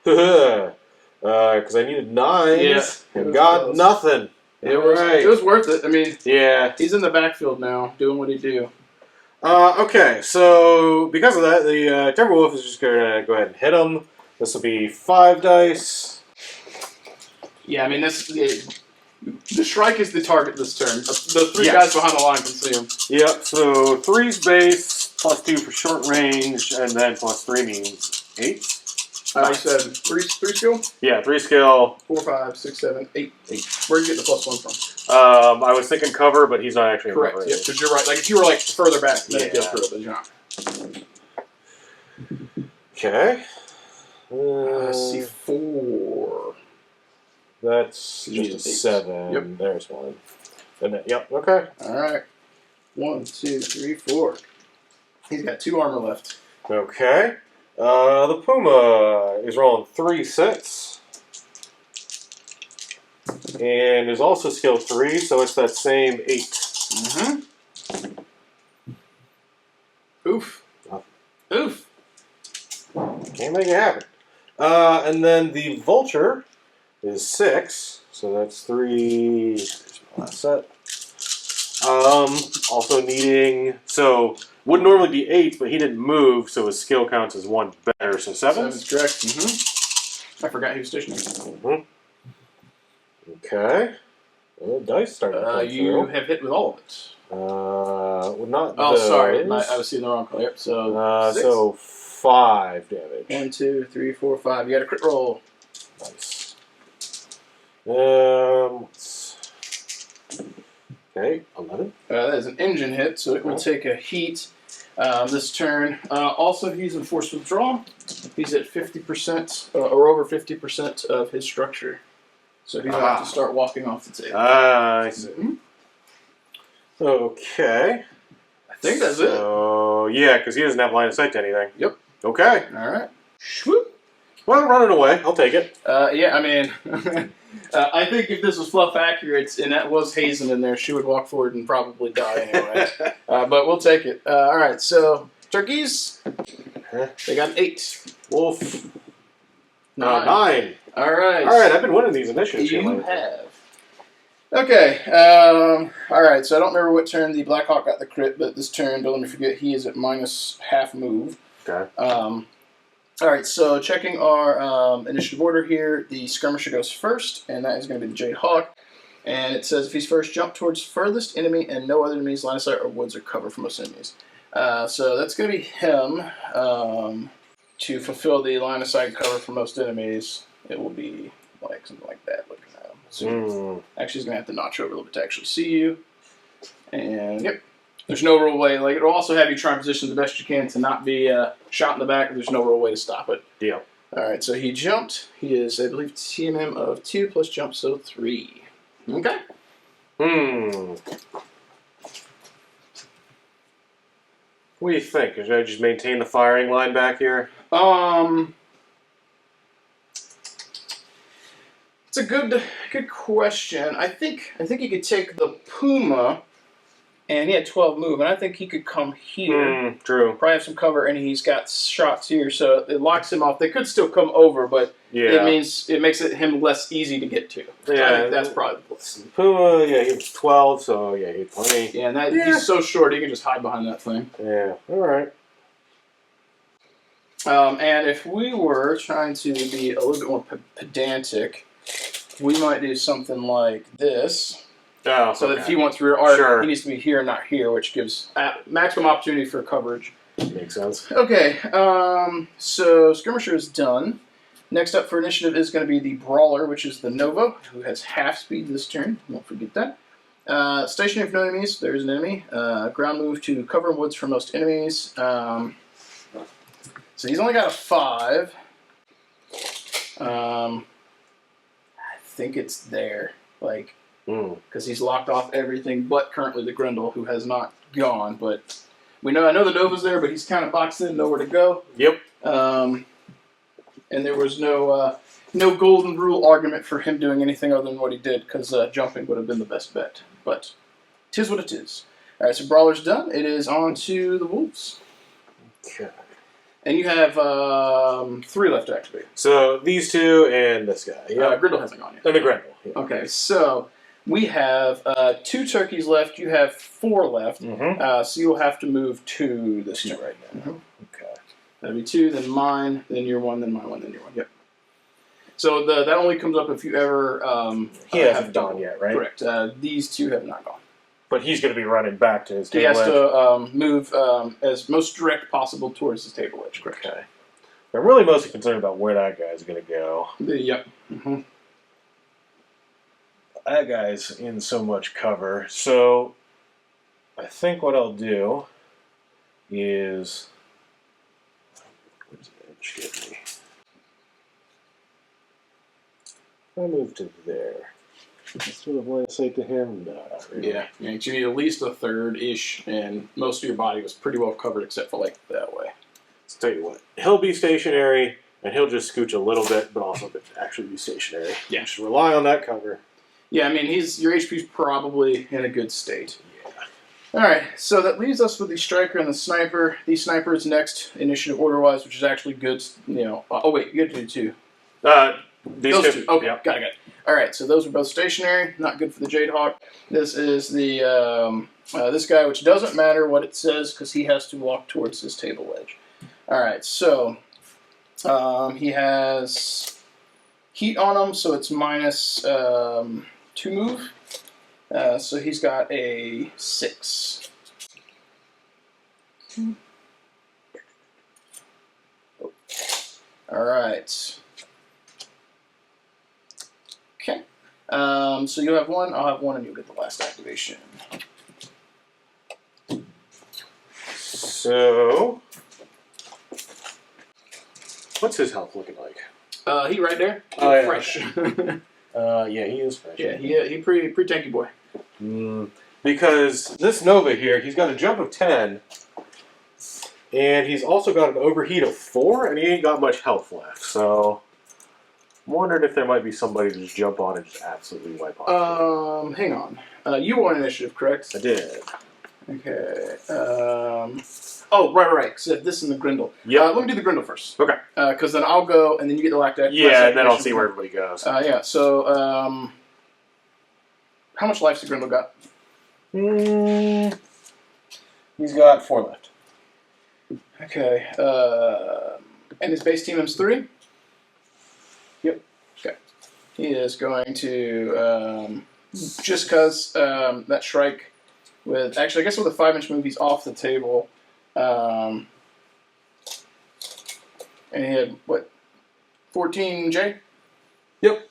Because I needed 9s and got close. nothing. It was worth it. I mean, yeah, he's in the backfield now, doing what he do. Okay, so because of that, the Timberwolf is just going to go ahead and hit him. This will be 5 dice. Yeah, I mean, the Shrike is the target this turn. The 3 guys behind the line can see him. Yep, so 3's base, +2 for short range, and then +3 means 8. You said 3 skill? Yeah, 3 skill. 4, 5, 6, 7, 8. Where'd you get the +1 from? I was thinking cover, but he's not actually in Correct, cover. yeah, because you're right. Like, if you were, like, further back, then it'd go through it, but you're not. Okay. C4. That's just a 7. Yep. There's 1. And then, yep, okay. Alright. 1, 2, 3, 4. He's got 2 armor left. Okay. The Puma is rolling 3 sets. And is also skill 3, so it's that same 8. Mm-hmm. Oof. Oof. Can't make it happen. And then the Vulture is 6, so that's 3. Here's my last set. Also needing, so would normally be 8, but he didn't move, so his skill counts as 1 better, so 7. 7's correct. Mm-hmm. I forgot he was stationary. Mm-hmm. Okay. Well, the dice started to come You through. have hit with all of it. Well, not Oh, sorry. those. I was seeing the wrong color. Yep, so 6. So 5 damage. 1, 2, 3, 4, 5. You got a crit roll. Nice. Okay, 11. That is an engine hit, so it will take a heat this turn. Also, he's in force withdrawal. He's at 50% or over 50% of his structure. So he's going to have to start walking off the table. I see. Okay. I think that's it. So, yeah, because he doesn't have line of sight to anything. Yep. Okay. All right. Shwoop. Well, running away. I'll take it. Yeah, I mean, I think if this was fluff accurate and that was Hazen in there, she would walk forward and probably die anyway. But we'll take it. All right, so turkeys, they got an 8. Wolf. 9. 9. All right. All right, I've been winning these initiatives. You have. Okay. All right, so I don't remember what turn the Black Hawk got the crit, but this turn, don't let me forget, he is at minus half move. Okay. All right, so checking our initiative order here, the skirmisher goes first, and that is going to be the Jade Hawk. And it says if he's first, jump towards furthest enemy and no other enemies, line of sight, or woods are cover for most enemies. So that's going to be him. To fulfill the line of sight cover for most enemies, it will be like something like that. Looking at him. So actually, he's going to have to notch over a little bit to actually see you. And yep. There's no real way. Like, it'll also have you try and position the best you can to not be shot in the back. There's no real way to stop it. Deal. All right, so he jumped. He is, I believe, TMM of 2 plus jump, so 3. Okay. What do you think? Should I just maintain the firing line back here? It's a good question. I think he could take the Puma. And he had 12 move, and I think he could come here. True. Probably have some cover, and he's got shots here, so it locks him off. They could still come over, but it makes it him less easy to get to. Yeah, I think that's probably the place. Puma, yeah, he was 12, so yeah, he had 20. Yeah, and he's so short, he can just hide behind that thing. Yeah, all right. And if we were trying to be a little bit more pedantic, we might do something like this. Oh, so that if he wants rear arc, he needs to be here, not here, which gives maximum opportunity for coverage. Makes sense. Okay, so Skirmisher is done. Next up for initiative is going to be the Brawler, which is the Nova, who has half speed this turn. Don't forget that. Stationary if no enemies, there's an enemy. Ground move to cover woods for most enemies. So he's only got a 5. I think it's there. Like... Because he's locked off everything but currently the Grendel, who has not gone. But I know the Nova's there, but he's kind of boxed in, nowhere to go. Yep. And there was no golden rule argument for him doing anything other than what he did, because jumping would have been the best bet. But 'tis what it is. All right, so Brawler's done. It is on to the Wolves. Okay. And you have 3 left to activate. So these 2 and this guy. Yeah, Grendel hasn't gone yet. And the Grendel. Yeah. Okay, so... We have 2 turkeys left. You have 4 left. So you'll have to move 2 this turn right now. Okay. That'd be 2, then mine, then your 1, then my 1, then your 1. Yep. So that only comes up if you ever he hasn't gone yet, right? Correct. These 2 have not gone. But he's going to be running back to his table edge. He has edge. to move as most direct possible towards his table edge. Correct. Okay. I'm really mostly concerned about where that guy's going to go. Yep. That guy's in so much cover. So I think what I'll do is... What does the edge give me? I'll move to there. Sort of line of sight to him? No, not really. Yeah, you need at least a third-ish, and most of your body was pretty well covered except for, like, that way. Let's tell you what. He'll be stationary, and he'll just scooch a little bit, but also actually be stationary. Yeah. Just rely on that cover. Yeah, I mean, your HP's probably in a good state. Yeah. All right, so that leaves us with the Striker and the Sniper. The Sniper is next, initiative order-wise, which is actually good, oh, wait, you have to do 2. Those 2. Okay, got it. All right, so those are both stationary, not good for the Jade Hawk. This is the this guy, which doesn't matter what it says, because he has to walk towards his table edge. All right, so he has heat on him, so it's minus... 2 move, so he's got a 6. All right. Okay. So you have one, I'll have one, and you'll get the last activation. So, what's his health looking like? He right there. Oh, yeah. Fresh. Yeah, he is fresh. Yeah, he pretty tanky boy. Because this Nova here, he's got a jump of 10, and he's also got an overheat of 4, and he ain't got much health left. So, I'm wondering if there might be somebody to just jump on and just absolutely wipe off. Hang on. You won initiative, correct? I did. Okay. Oh, right. So this is the Grindle. Yeah. Let me do the Grindle first. Okay. Because then I'll go, and then you get the lactic. Yeah, and then I'll see where everybody goes. Yeah. So, how much life's the Grindle got? He's got 4 left. Okay. And his base team is 3? Yep. Okay. He is going to, just because that strike with, actually, I guess with a 5-inch move, he's off the table. And he had, what, 14J? Yep.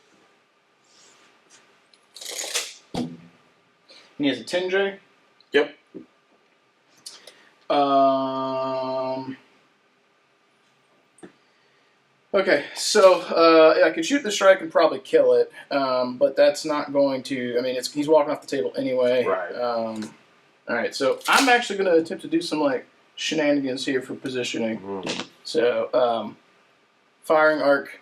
And he has a 10J? Yep. Okay, so I could shoot the strike and probably kill it, but that's not going to. I mean, he's walking off the table anyway. Right. All right, so I'm actually going to attempt to do some like shenanigans here for positioning. So, firing arc.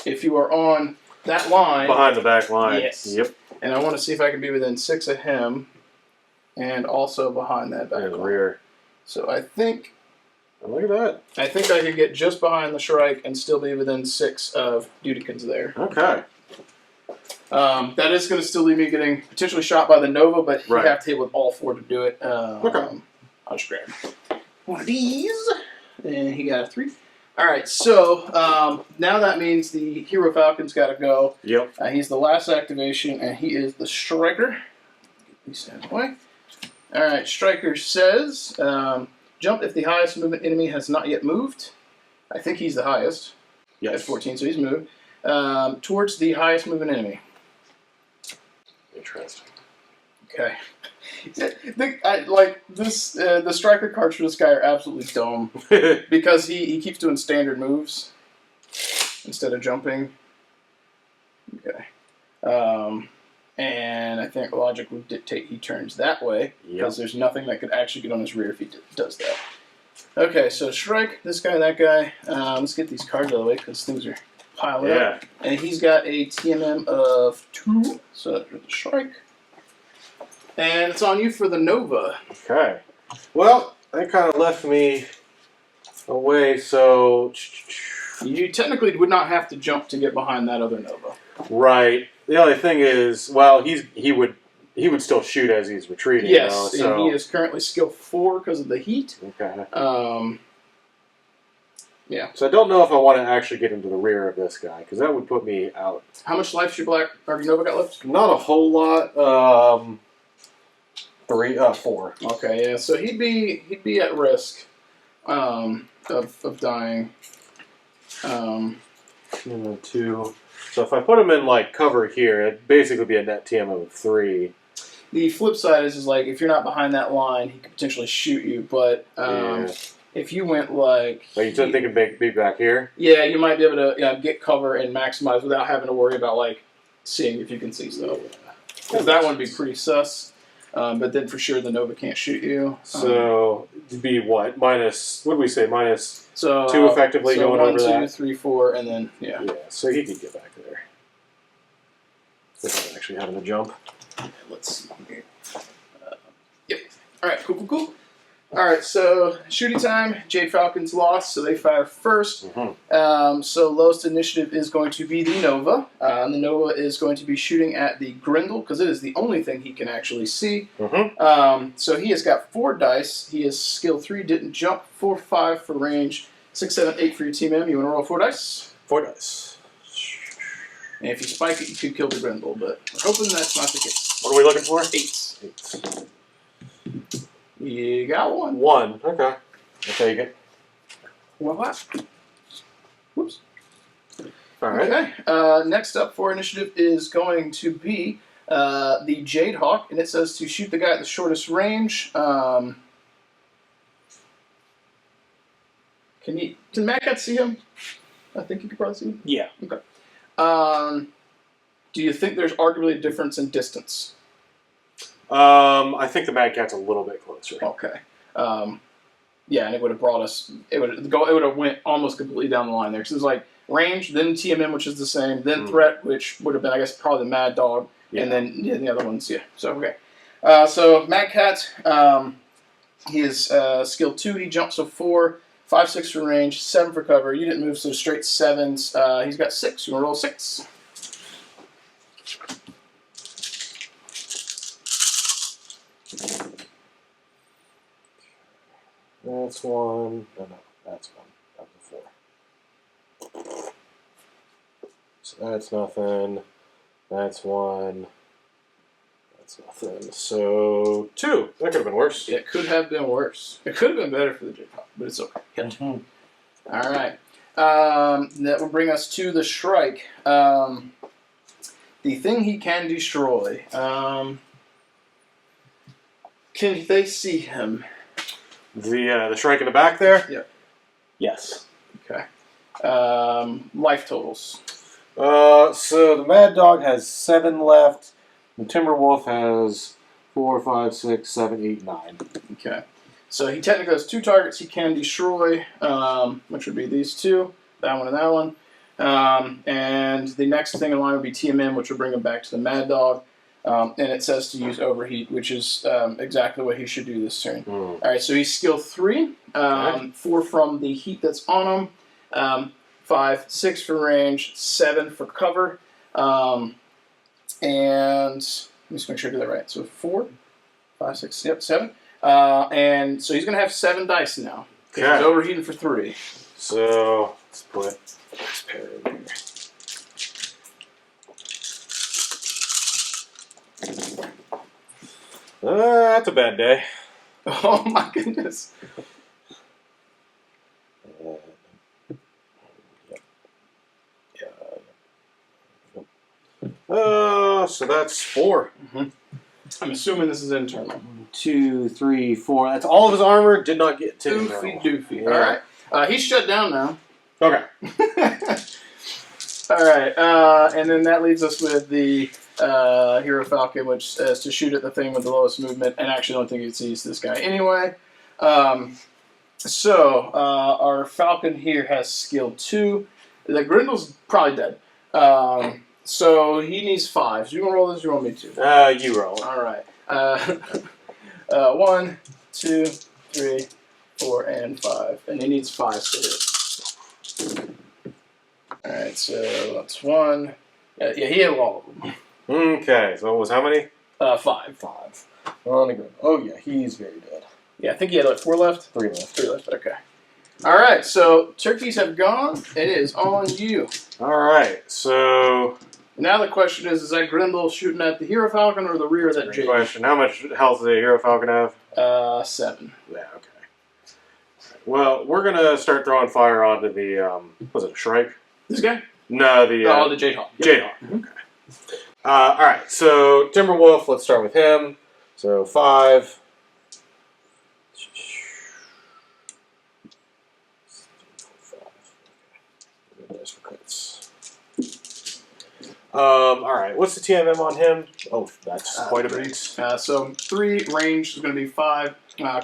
If you are on that line, Behind the back line. Yes. Yep. And I want to see if I can be within 6 of him, and also behind that back line. Rear. So I think. Look at that. I think I could get just behind the Shrike and still be within 6 of Dudikins there. Okay. That is going to still leave me getting potentially shot by the Nova, but you have to hit with all 4 to do it. Okay. I'll just grab one of these. And he got a 3. All right, so now that means the Hero Falcon's got to go. Yep. He's the last activation, and he is the Striker. Get these out of the way. All right, Striker says... jump if the highest movement enemy has not yet moved. I think he's the highest. Yes. At 14, so he's moved. Towards the highest movement enemy. Interesting. Okay. The striker cards for this guy are absolutely dumb. Because he keeps doing standard moves instead of jumping. Okay. And I think logic would dictate he turns that way, because there's nothing that could actually get on his rear if he does that. Okay, so Shrike, this guy, that guy. Let's get these cards out of the way, because things are piling up. And he's got a TMM of 2, so that's the Shrike. And it's on you for the Nova. Okay. Well, that kind of left me away, so... You technically would not have to jump to get behind that other Nova. Right. The only thing is, well, he would still shoot as he's retreating. Yes, so. And he is currently skill 4 because of the heat. Okay. Yeah. So I don't know if I want to actually get into the rear of this guy, because that would put me out. How much life should your Nova got left? Not a whole lot. 4. Okay, yeah. So he'd be at risk of dying. 2. So if I put him in like cover here, it'd basically be a net TM of 3. The flip side is like if you're not behind that line, he could potentially shoot you. But if you went like, so you think it'd be back here? Yeah, you might be able to get cover and maximize without having to worry about like seeing if you can see stuff. Because that one would be pretty sus. But then for sure the Nova can't shoot you. So it'd be what? Minus, what did we say? Minus 2 effectively so going 1, over 2, that? 3, 4, and then, yeah. Yeah, so he could get back there. Without actually having to jump. Let's see here. Yep. Alright, cool. Alright, so shooting time. Jade Falcon's lost, so they fire first. So lowest initiative is going to be the Nova. The Nova is going to be shooting at the Grindle, because it is the only thing he can actually see. So he has got 4 dice. He is skill 3, didn't jump. 4, 5 for range. 6, 7, 8 for your team M. You want to roll 4 dice? 4 dice. And if you spike it, you could kill the Grindle, but we're hoping that's not the case. What are we looking for? 8. You got 1. 1. Okay. I'll take it. What? Whoops. All right. Okay. Next up for initiative is going to be the Jade Hawk, and it says to shoot the guy at the shortest range. Can Matt Cat see him? I think you could probably see him. Yeah. Okay. Do you think there's arguably a difference in distance? I think the Mad Cat's a little bit closer. Okay. Yeah, and it would have brought us. It would have went almost completely down the line there. Because it was like range, then TMM, which is the same, then threat, which would have been, I guess, probably the Mad Dog, and then the other ones. Yeah. So okay. So Mad Cat, he is skill 2. He jumps so 4, 5, 6 for range, 7 for cover. You didn't move, so straight 7s. He's got 6. You want to roll 6? That's 1. No, that's 1. That was a 4. So that's nothing. That's 1. That's nothing. So 2. That could have been worse. It could have been worse. It could have been better for the J-Pop, but it's okay. All right. That will bring us to the Shrike. The thing he can destroy. Can they see him? The Shrike in the back there? Yep. Yes. Okay. Life totals. So the Mad Dog has 7 left. The Timberwolf has 4, 5, 6, 7, 8, 9. Okay. So he technically has 2 targets he can destroy, which would be these 2, that one and that one. And the next thing in line would be TMM, which would bring him back to the Mad Dog. And it says to use Overheat, which is exactly what he should do this turn. All right, so he's skill 3, 4 from the heat that's on him, 5, 6 for range, 7 for cover, and let me just make sure I do that right. So 4, 5, 6, yep, 7. And so he's going to have 7 dice now. He's overheating for 3. So let's put this pair in here. That's a bad day. Oh my goodness. So that's 4. I'm assuming this is internal. 1, 2, 3, 4. That's all of his armor. Did not get to Doofy. All right. He's shut down now. Okay. All right. And then that leaves us with the Hero Falcon, which is to shoot at the thing with the lowest movement. And actually, I don't think it sees this guy anyway. So our Falcon here has skill 2. The Grindle's probably dead. So he needs 5. So you want to roll this or you want me to? You roll. All right. 1, 2, 3, 4, and 5. And he needs 5 to hit. All right, so that's 1. Yeah, he had all of them. Okay, so it was how many? 5. 5. On the ground. Oh, yeah, he's very dead. Yeah, I think he had like 4 left. 3 left. 3 left, okay. All right, so turkeys have gone. It is on you. All right, so Now the question is that Grindle shooting at the Hero Falcon or the rear of that good Jade? question. How much health does the Hero Falcon have? 7. Yeah, okay. Well, we're gonna start throwing fire onto the was it a Shrike? This guy? No, the Jade Hawk. Jade Hawk. Okay. All right, so Timberwolf. Let's start with him. So 5. All right, what's the TMM on him? Oh, that's quite a bit. So 3, range is going to be 5,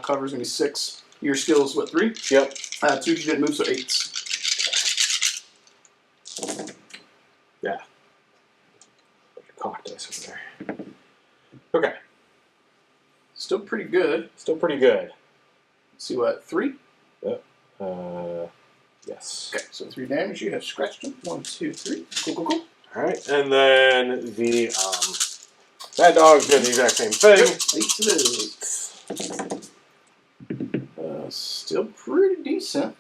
cover is going to be 6. Your skill is what, 3? Yep. 2 you didn't move, so 8. Yeah. Cock dice over there. Okay. Still pretty good. Still pretty good. Let's see what, 3? Yep. Yes. Okay, so 3 damage. You have scratched him. 1, 2, 3. Cool. All right, and then the Mad Dog's doing the exact same thing. Yep, 8 it is. Still pretty decent.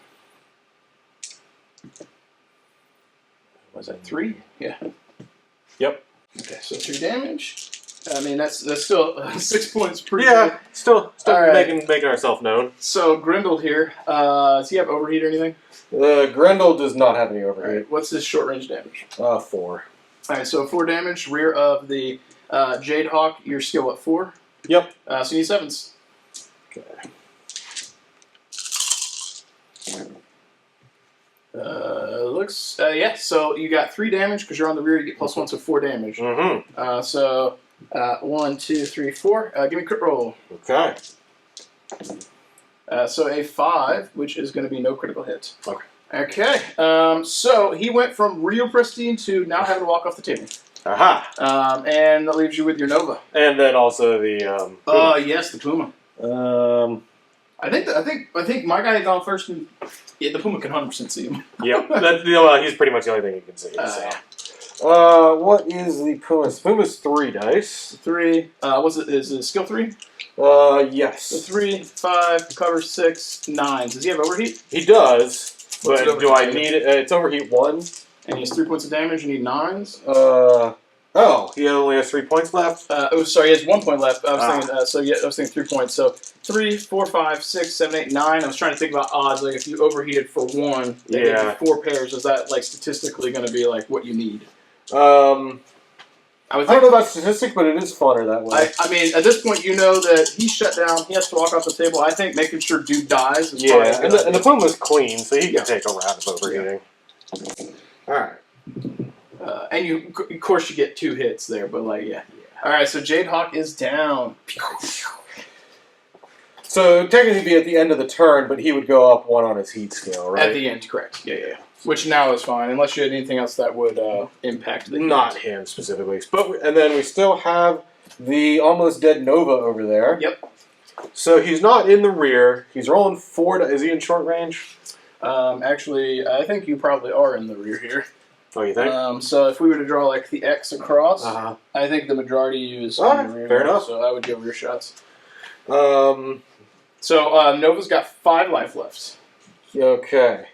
Was that 3? Yeah. Yep. Okay, so 3 damage. I mean, that's still 6 points. Pretty Yeah, good. still right. making ourselves known. So Grendel here. Does he have overheat or anything? Grendel does not have any All overheat. right. What's his short range damage? 4. All right. So 4 damage. Rear of the Jade Hawk. Your skill at 4. Yep. So you need 7s. Okay. Looks yeah. So you got 3 damage because you're on the rear. You get +1, so 4 damage. Mm-hmm. So 1, 2, 3, 4. Give me a crit roll. Okay. So a 5, which is going to be no critical hit. Okay. Okay. So he went from real pristine to now having to walk off the table. Aha. And that leaves you with your Nova. And then also the. Yes, the Puma. I think my guy had gone first, and yeah, the Puma can 100% see him. Yep. He's pretty much the only thing you can see. What is the Puma's? Puma's 3 dice. 3. What's it? Is it skill 3? Yes. So 3, 5, cover 6, 9. Does he have overheat? He does. What's But do I need it? It's overheat 1. And he has 3 points of damage. You need 9s. He only has 3 points left. Sorry, he has 1 point left. I was thinking. I was thinking 3 points. So 3, 4, 5, 6, 7, 8, 9. I was trying to think about odds. Like if you overheated for 1, they gave you 4 pairs. Is that like statistically going to be like what you need? I don't know about statistics, but it is funner that way. I mean, at this point, you know that he's shut down. He has to walk off the table. I think making sure dude dies is probably and the Puma's clean, so he can take a round of overheating. All right. And you, of course, you get 2 hits there, but like, yeah. All right, so Jade Hawk is down. So technically, he'd be at the end of the turn, but he would go up 1 on his heat scale, right? At the end, correct. Yeah. Which now is fine, unless you had anything else that would impact the Not him specifically. And then we still have the almost dead Nova over there. Yep. So he's not in the rear. He's rolling 4. Is he in short range? Actually, I think you probably are in the rear here. Oh, you think? So if we were to draw like the X across, I think the majority of you is in the rear. Fair enough. So I would go rear shots. So Nova's got 5 life left. Okay.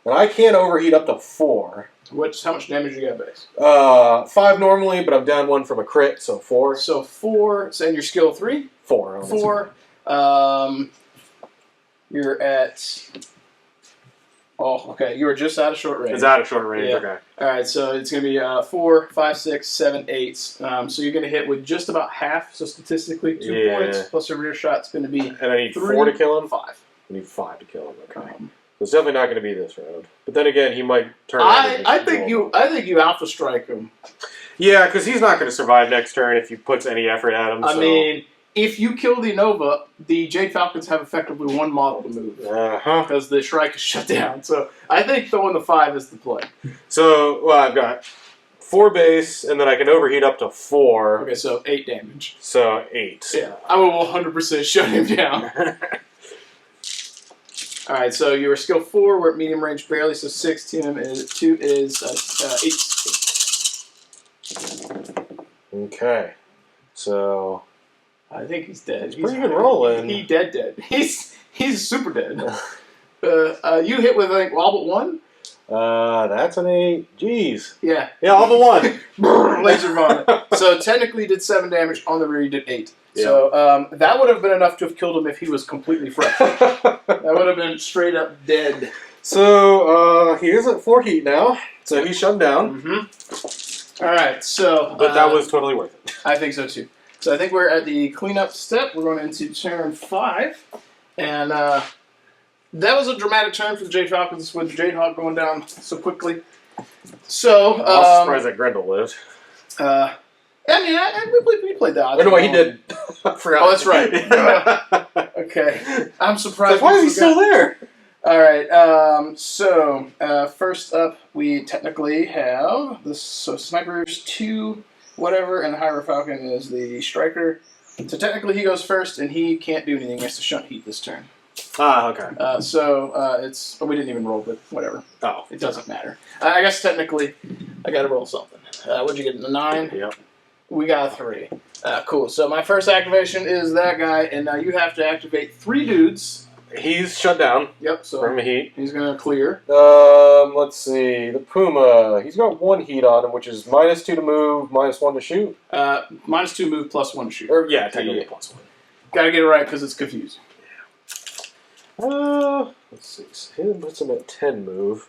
And I can overheat up to 4. How much damage you got base? 5 normally, but I'm down 1 from a crit, so 4. So 4. So and your skill 3? 4. 4. You're at. Oh, okay. You were just out of short range. It's out of short range. Yeah. Okay. All right. So it's going to be 4, 5, 6, 7, 8. So you're going to hit with just about half. So statistically, 2 points plus a rear shot's going to be. And I need 4 to kill him. 5. I need 5 to kill him. Okay. So it's definitely not going to be this round. But then again, he might turn. I think you alpha strike him. Yeah, because he's not going to survive next turn if you put any effort at him. I mean, if you kill the Nova, the Jade Falcons have effectively 1 model to move. Because the Shrike is shut down. So I think throwing the 5 is the play. So, I've got 4 base, and then I can overheat up to 4. Okay, so 8 damage. So 8. Yeah, I will 100% shut him down. All right, so you were skill 4. We're at medium range barely, so 6. 2 is 8. Okay, so I think he's dead. He's pretty good rolling. He dead. He's super dead. You hit with I think all but 1. That's an 8. Jeez. Yeah. Yeah, all but 1. Laser vomit. So technically, you did 7 damage on the rear. You did 8. Yeah. So that would have been enough to have killed him if he was completely fresh. That would have been straight up dead. So he is at 4 heat now. So he's shut down. All right. So. But that was totally worth it. I think so too. So I think we're at the cleanup step. We're going into turn 5, and that was a dramatic turn for the Jade Falcons with the Jade Hawk going down so quickly. So I was surprised that Grendel lived. I mean, we played that. Oh, no, he did. I forgot. Oh, that's right. Okay. I'm surprised. Why is he still there? All right. So first up, we technically have this. So Sniper's 2, whatever, and the Higher Falcon is the Striker. So technically, he goes first, and he can't do anything. He has to shunt heat this turn. Okay. It's. We didn't even roll, but whatever. Oh. It doesn't matter. I guess technically, I got to roll something. What'd you get? A 9? Yep. We got a 3. Cool. So my first activation is that guy, and now you have to activate 3 dudes. He's shut down Yep. So from heat. he's gonna clear. Let's see. The Puma. He's got 1 heat on him, which is -2 to move, -1 to shoot. -2 move, +1 to shoot. Or yeah, technically +1. Gotta get it right because it's confusing. Let's see. So he puts him at 10 move.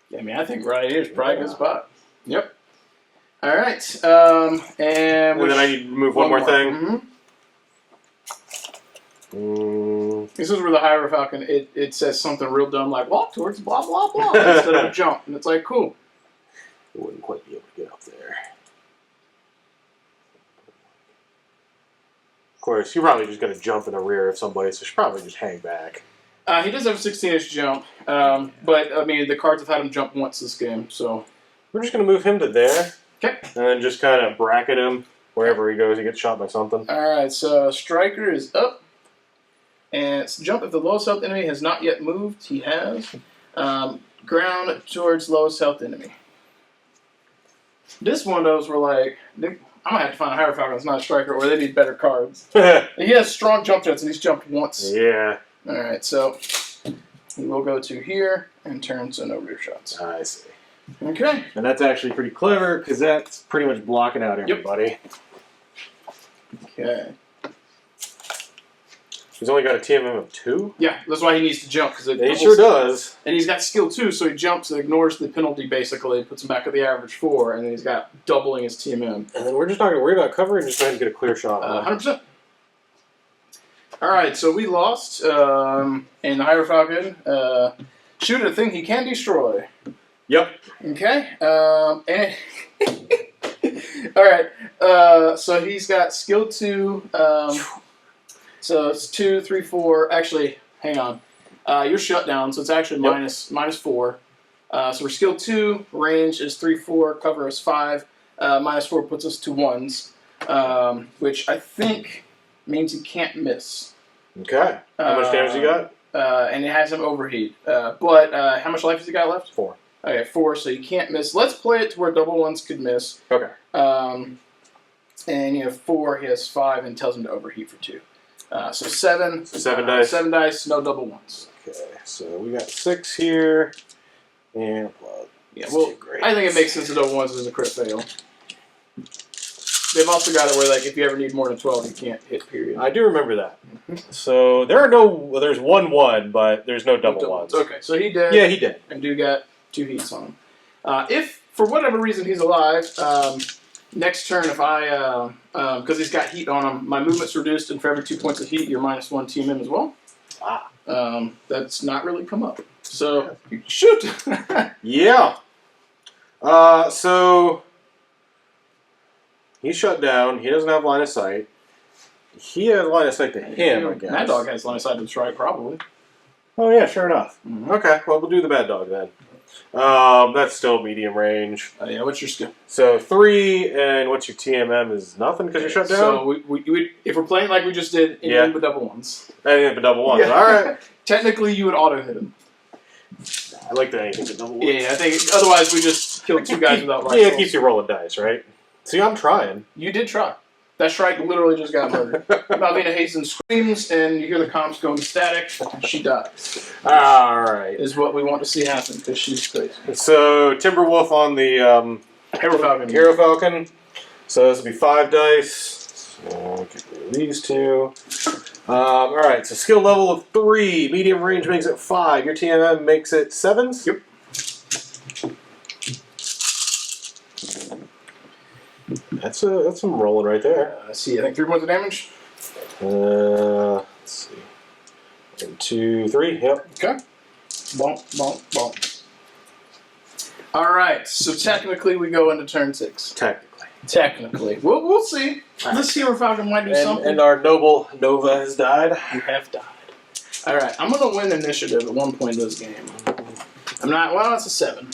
Yeah, I mean, I think right here is probably a good spot. Yep. All right. And then I need to move one more thing. Mm-hmm. This is where the Hyrule Falcon, it says something real dumb like walk towards blah blah blah instead of a jump, and it's like cool. It wouldn't quite be able to get up there. Of course, you're probably just going to jump in the rear of somebody, so you should probably just hang back. He does have a 16-inch jump, but I mean the cards have had him jump once this game, so we're just going to move him to there. Okay. And then just kind of bracket him wherever he goes. He gets shot by something. All right. So Striker is up. And it's jump if the lowest health enemy has not yet moved. He has. Ground towards lowest health enemy. This one of those were like, I'm going to have to find a Hyrule Falcon that's not a Striker, or they need better cards. He has strong jump jets, and he's jumped once. Yeah. Alright, so he will go to here and turns no rear shots. I see. Okay. And that's actually pretty clever, because that's pretty much blocking out everybody. Okay. He's only got a TMM of 2? Yeah, that's why he needs to jump. He sure does. And he's got skill 2, so he jumps and ignores the penalty, basically, puts him back at the average 4, and then he's got doubling his TMM. And then we're just not going to worry about cover and just trying to get a clear shot. 100%. Alright, so we lost, and the Hyrule Falcon shoot at a thing he can destroy. Yep. Okay, and... Alright, so he's got skill 2, so it's 2, 3, 4. Actually, hang on. You're shut down, so it's actually -4. So we're skill 2, range is 3, 4, cover is 5. -4 puts us to 1s, which I think means he can't miss. Okay. How much damage you got? And it has him overheat. But how much life has he got left? 4. Okay, 4, so you can't miss. Let's play it to where double 1s could miss. Okay. And you have 4, he has 5, and tells him to overheat for 2. So 7. So 7 dice. 7 dice, no double 1s. Okay, so we got 6 here. And yeah, well, I think it makes sense that double 1s is a crit fail. They've also got it where, like, if you ever need more than 12, you can't hit, period. I do remember that. So there's 1-1, but there's no double ones. Okay, so he did. Yeah, he did. And do got 2 heats on him. If, for whatever reason, he's alive, next turn, if I, because he's got heat on him, my movement's reduced, and for every 2 points of heat, you're -1 TMM as well. That's not really come up. So, shoot! Yeah. So, he's shut down. He doesn't have line of sight. He has line of sight to him, I guess. Mad Dog has line of sight to the strike, probably. Oh, yeah, sure enough. Mm-hmm. Okay, well, we'll do the Bad Dog then. That's still medium range. Yeah, what's your skill? So 3, and what's your TMM is nothing because you're shut down? So we if we're playing like we just did, anything but double 1s. Anything but double 1s, Yeah. alright. Technically, you would auto hit him. I like that anything but double 1s. Yeah, I think otherwise we just killed 2 guys without rifles. Yeah, it keeps you rolling dice, right? See, I'm trying. You did try. That strike literally just got murdered. Malvina Hastings screams, and you hear the comms going static. She dies. Alright. Is what we want to see happen, because she's crazy. So, Timberwolf on the Hero Falcon. Hero Falcon. So this will be 5 dice. So get rid of these 2. Alright, so skill level of 3. Medium range makes it 5. Your TMM makes it 7s? Yep. That's some rolling right there. I see, I think 3 points of damage. Let's see. 1, 2, 3. Yep. Okay. Bonk, bonk, bonk. Alright, so technically we go into turn 6. Technically. We'll see. This Hero Falcon might do something. And our noble Nova has died. You have died. Alright, I'm going to win initiative at one point in this game. I'm not, well, it's a 7.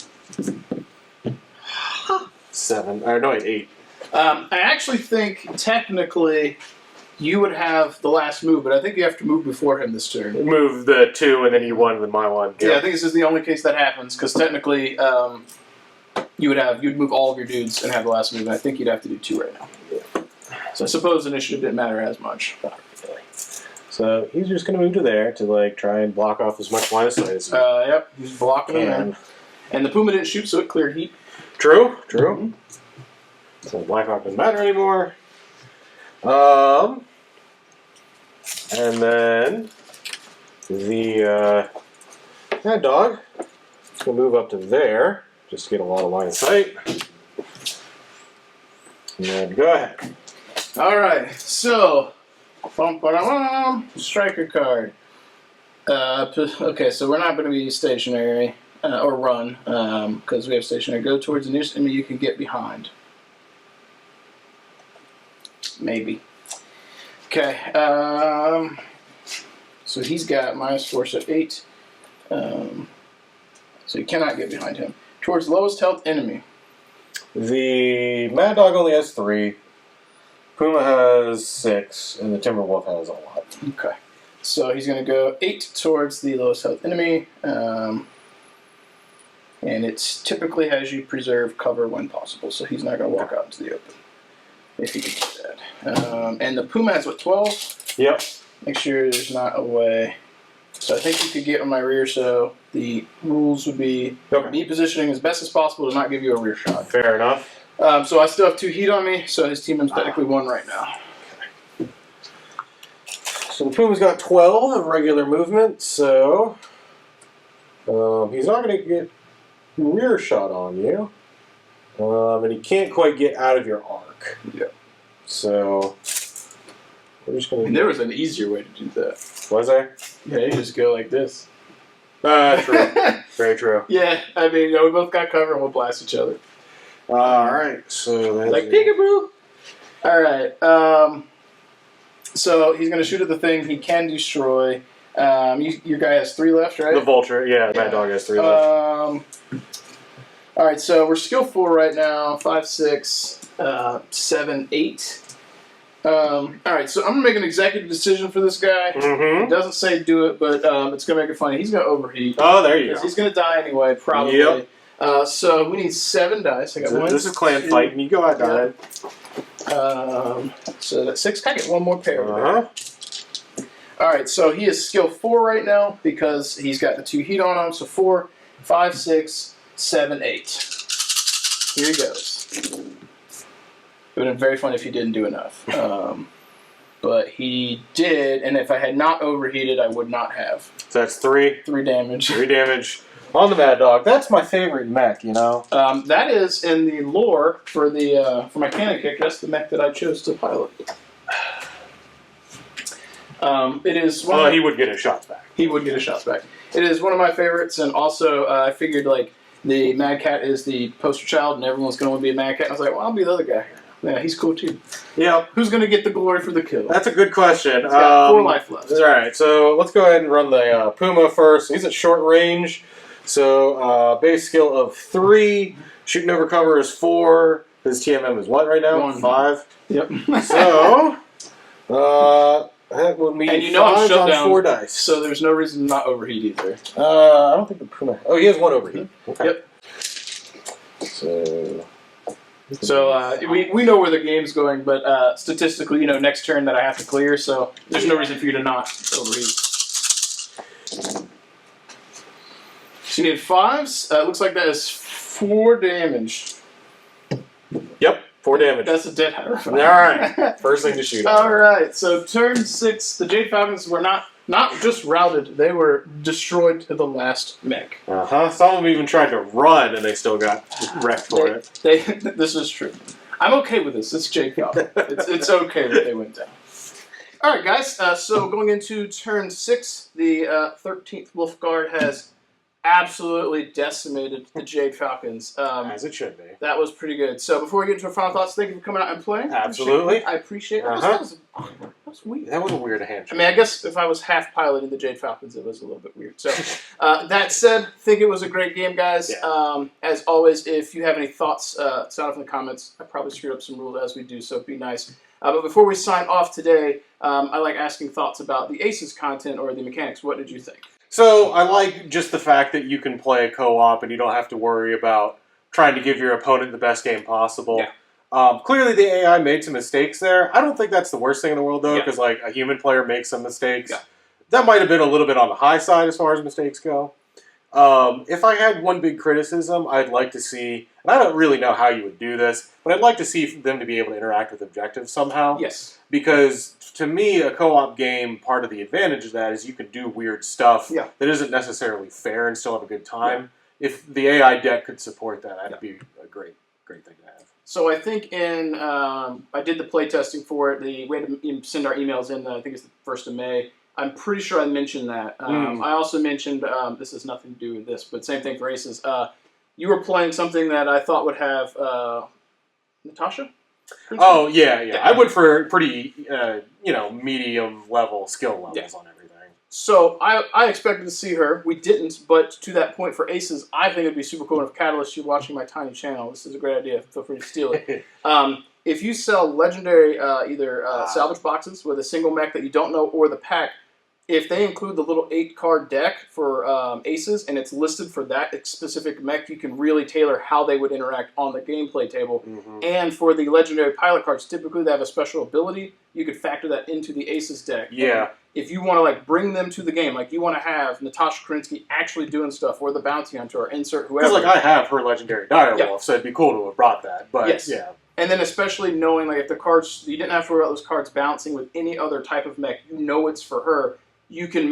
7. Or no, 8. I actually think, technically, you would have the last move, but I think you have to move before him this turn. Move the 2 and then you 1 with my 1. Yeah, I think this is the only case that happens, because technically, you'd move all of your dudes and have the last move, and I think you'd have to do 2 right now. Yeah. So I suppose initiative didn't matter as much. So he's just going to move to there to like try and block off as much line of sight as he Yep, he's blocking him can. there. And the Puma didn't shoot, so it cleared heat. True. So Blackhawk doesn't matter anymore. And then the Mad Dog is going to move up to there just to get a lot of line of sight. And go ahead. All right, so striker card. Okay, so we're not going to be stationary or run because we have stationary. Go towards the nearest enemy you can get behind. Maybe. Okay. So he's got -4, so 8. So you cannot get behind him. Towards lowest health enemy. The Mad Dog only has 3. Puma has 6, and the Timberwolf has a lot. Okay. So he's going to go 8 towards the lowest health enemy. And it typically has you preserve cover when possible, so he's not going to walk out into the open. If he can do that. And the Puma has, what, 12? Yep. Make sure there's not a way. So I think you could get on my rear, so the rules would be me positioning as best as possible to not give you a rear shot. Fair enough. So I still have 2 heat on me, so his teammate's technically 1 right now. So the Puma's got 12 of regular movement, so he's not going to get rear shot on you. And he can't quite get out of your arc. Yeah. So we're just going to... There was an easier way to do that. Was there? Yeah, you just go like this. True. Very true. Yeah, I mean, we both got cover and we'll blast each other. Alright, so that's... Like peekaboo! Alright, so he's going to shoot at the thing he can destroy. Your guy has 3 left, right? The Vulture, yeah, Mad Dog has 3 left. Alright, so we're skill 4 right now. 5, 6, 7, 8. Alright, so I'm going to make an executive decision for this guy. Mm-hmm. It doesn't say do it, but it's going to make it funny. He's going to overheat. Oh, there you go. He's going to die anyway, probably. Yep. So we need 7 dice. I got 1. This is clan fight, and you go out on it. So that's 6. Can I get 1 more pair? Alright, so he is skill 4 right now because he's got the 2 heat on him. So 4, 5, 6, 7, 8. Here he goes. It would have been very fun if he didn't do enough. But he did, and if I had not overheated, I would not have. So that's 3. 3 damage. 3 damage on the Mad Dog. That's my favorite mech, you know? That is in the lore for the for my cannon kick. That's the mech that I chose to pilot. It is one. He would get his shots back. He would get his shots back. It is one of my favorites, and also I figured like the Mad Cat is the poster child, and everyone's going to be a Mad Cat. And I was like, well, I'll be the other guy. Yeah, he's cool too. Yeah. Who's going to get the glory for the kill? That's a good question. He's got 4 life left. All right, so let's go ahead and run the Puma first. He's at short range, so base skill of 3. Shooting over cover is 4. His TMM is what right now? 1. 5. Yep. So that would mean and you know I'm 5 shut on down, 4 dice. so there's no reason to not overheat either. I don't think the Puma... Oh, he has 1 overheat. Okay. Yep. So we know where the game's going, but statistically, you know, next turn that I have to clear, so there's no reason for you to not overheat. So you need 5s. Looks like that is 4 damage. Yep, 4 damage. That's a dead high. All right, first thing to shoot. All right, so turn 6, the Jade Falcons were not just routed, they were destroyed to the last mech. Some of them even tried to run, and they still got wrecked for it. This is true. I'm okay with this. It's Jade Falcon. It's okay that they went down. All right, guys. So going into turn 6, the 13th Wolf Guard has absolutely decimated the Jade Falcons. As it should be. That was pretty good. So before we get into our final thoughts, thank you for coming out and playing. Absolutely. I appreciate it. That was weird. That was a weird handshake. I mean, I guess if I was half piloting the Jade Falcons, it was a little bit weird. So, that said, think it was a great game, guys. Yeah. As always, if you have any thoughts, sound off in the comments. I probably screwed up some rules as we do, so be nice. But before we sign off today, I like asking thoughts about the Aces content or the mechanics. What did you think? So I like just the fact that you can play co-op and you don't have to worry about trying to give your opponent the best game possible. Yeah. Clearly, the AI made some mistakes there. I don't think that's the worst thing in the world, though, Yeah. because like a human player makes some mistakes. Yeah. That might have been a little bit on the high side as far as mistakes go. If I had one big criticism, I'd like to see, and I don't really know how you would do this, but I'd like to see them to be able to interact with objectives somehow. Yes. Because to me, a co-op game, part of the advantage of that is you can do weird stuff that isn't necessarily fair and still have a good time. Yeah. If the AI deck could support that, that'd be a great thing to have. So I think I did the play testing for it. We had to send our emails in, I think it's the 1st of May. I'm pretty sure I mentioned that. I also mentioned, this has nothing to do with this, but same thing for Aces. You were playing something that I thought would have Natasha? Oh, yeah. I went for pretty, medium level skill levels on everything. So I expected to see her. We didn't, but to that point for Aces, I think it would be super cool. And if Catalyst, you're watching my tiny channel, this is a great idea. Feel free to steal it. If you sell legendary either salvage boxes with a single mech that you don't know or the pack, if they include the little 8-card deck for Aces and it's listed for that specific mech, you can really tailor how they would interact on the gameplay table. And for the legendary pilot cards, typically they have a special ability. You could factor that into the Aces deck. Yeah. If you want to like bring them to the game, like you want to have Natasha Kerensky actually doing stuff, or the Bounty Hunter, or insert whoever. Because like I have her legendary Direwolf, so it'd be cool to have brought that. But yeah. And then especially knowing like if the cards, you didn't have to worry about those cards bouncing with any other type of mech, you know it's for her. You can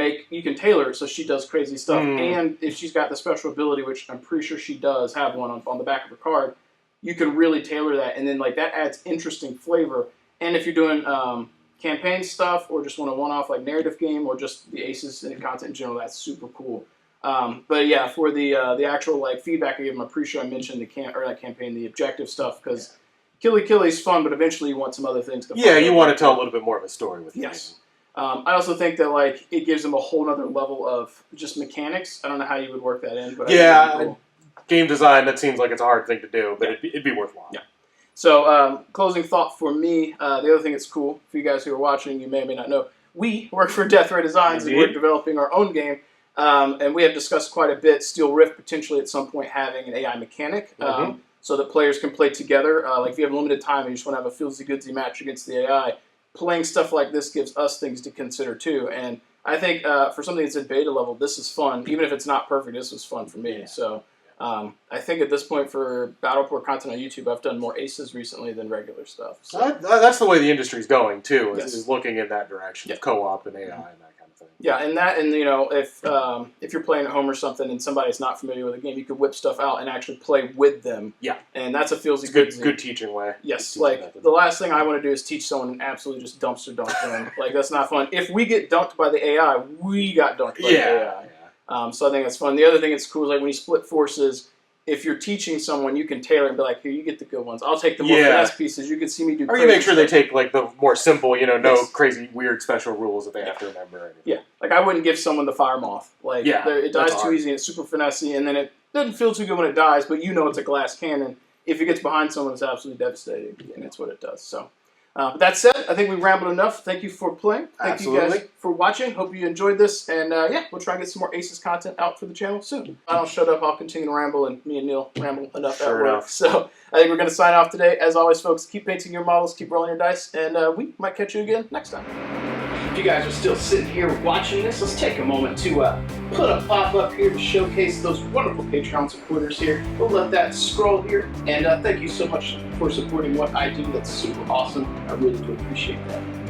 tailor it so she does crazy stuff. And if she's got the special ability, which I'm pretty sure she does have one on the back of her card, you can really tailor that. And then like that adds interesting flavor. And if you're doing campaign stuff or just want a one-off like narrative game or just the Aces and content in general, that's super cool. But yeah, for the actual like feedback I gave them, I'm pretty sure I mentioned the objective stuff because Killy's fun, but eventually you want some other things to. Yeah, you want to tell a little bit more of a story with. Yes. I also think that like it gives them a whole other level of just mechanics. I don't know how you would work that in, but game design, that seems like it's a hard thing to do, but it'd be worthwhile. Yeah. So closing thought for me, the other thing that's cool for you guys who are watching, you may or may not know, we work for Death Ray Designs and we're developing our own game, and we have discussed quite a bit Steel Rift potentially at some point having an AI mechanic. So that players can play together. Like if you have limited time and you just want to have a feelsy-goodsy match against the AI, playing stuff like this gives us things to consider too. And I think for something that's at beta level, this is fun. Even if it's not perfect, this was fun for me. Yeah. So I think at this point for Battleport content on YouTube, I've done more Aces recently than regular stuff. So. That's the way the industry's going too, is looking in that direction of co-op and AI and that kind of thing. Yeah, and you know, if you're playing at home or something and somebody's not familiar with the game, you could whip stuff out and actually play with them. Yeah, and that's a good teaching way. Yes, like the last thing I want to do is teach someone and absolutely just dumpster dunk them. Like that's not fun. If we get dunked by the AI, we got dunked by the AI. So I think that's fun. The other thing that's cool is like when you split forces. If you're teaching someone, you can tailor and be like, here, you get the good ones. I'll take the more finesse pieces. You can see me do or you make sure they take like the more simple, no crazy, weird special rules that they have to remember. Yeah, like I wouldn't give someone the Fire Moth. Like, it dies too easy and it's super finessey, and then it doesn't feel too good when it dies, but you know it's a glass cannon. If it gets behind someone, it's absolutely devastating, and it's what it does. So, that said, I think we rambled enough. Thank you for playing. Thank you guys for watching. Hope you enjoyed this. And we'll try and get some more Aces content out for the channel soon. I'll shut up. I'll continue to ramble, and me and Neil ramble enough at work. So I think we're going to sign off today. As always, folks, keep painting your models, keep rolling your dice, and we might catch you again next time. If you guys are still sitting here watching this, let's take a moment to put a pop-up here to showcase those wonderful Patreon supporters here. We'll let that scroll here. And thank you so much for supporting what I do. That's super awesome. I really do appreciate that.